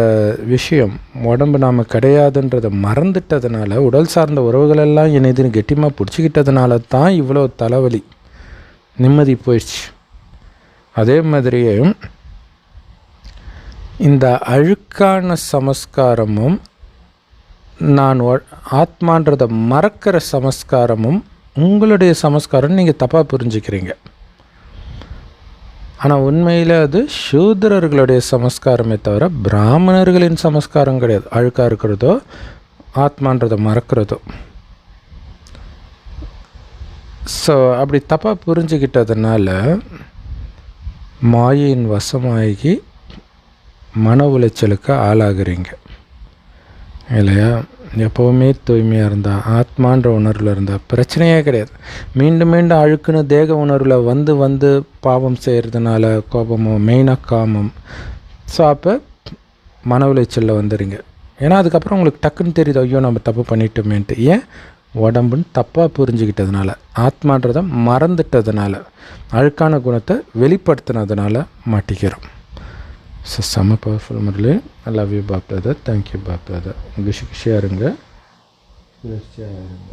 விஷயம் உடம்பு நாம் கிடையாதுன்றதை மறந்துட்டதுனால, உடல் சார்ந்த உறவுகளெல்லாம் இணைதுன்னு கெட்டியமாக பிடிச்சிக்கிட்டதுனால தான் இவ்வளோ தலைவலி, நிம்மதி போயிடுச்சு. அதே மாதிரியே இந்த அழுக்கான சமஸ்காரமும் நான் ஆத்மான்றதை மறக்கிற சமஸ்காரமும் உங்களுடைய சமஸ்காரம் நீங்கள் தப்பாக புரிஞ்சுக்கிறீங்க. ஆனால் உண்மையில் அது சூத்திரர்களுடைய சமஸ்காரமே தவிர பிராமணர்களின் சமஸ்காரம் கிடையாது. அழுக்காக இருக்கிறதோ ஆத்மான்றதை மறக்கிறதோ. ஸோ அப்படி தப்பாக புரிஞ்சுக்கிட்டதுனால மாயின் வசமாகி மன உளைச்சலுக்கு ஆளாகிறீங்க. இல்லையா? எப்போவுமே தூய்மையாக இருந்தால், ஆத்மான்ற உணர்வில் இருந்தால் பிரச்சனையே கிடையாது. மீண்டும் மீண்டும் அழுக்குன்னு தேக உணர்வில் வந்து பாவம் செய்கிறதுனால கோபமோ, மெயினாக காமம். ஸோ அப்போ மன உளைச்சலில் வந்துடுங்க. ஏன்னா அதுக்கப்புறம் உங்களுக்கு டக்குன்னு தெரியுது, ஐயோ நம்ம தப்பு பண்ணிட்டோமேன்ட்டு. ஏன்? உடம்புன்னு தப்பாக புரிஞ்சுக்கிட்டதுனால, ஆத்மான்றதை மறந்துட்டதுனால, அழுக்கான குணத்தை வெளிப்படுத்தினதுனால மாட்டிக்கிறோம். ஸோ செம்ம powerful murli. I love you பாப் பிரதர். தேங்க்யூ பாப் பிரதர். குஷியாக இருங்க, குளிர்ச்சியாக இருங்க.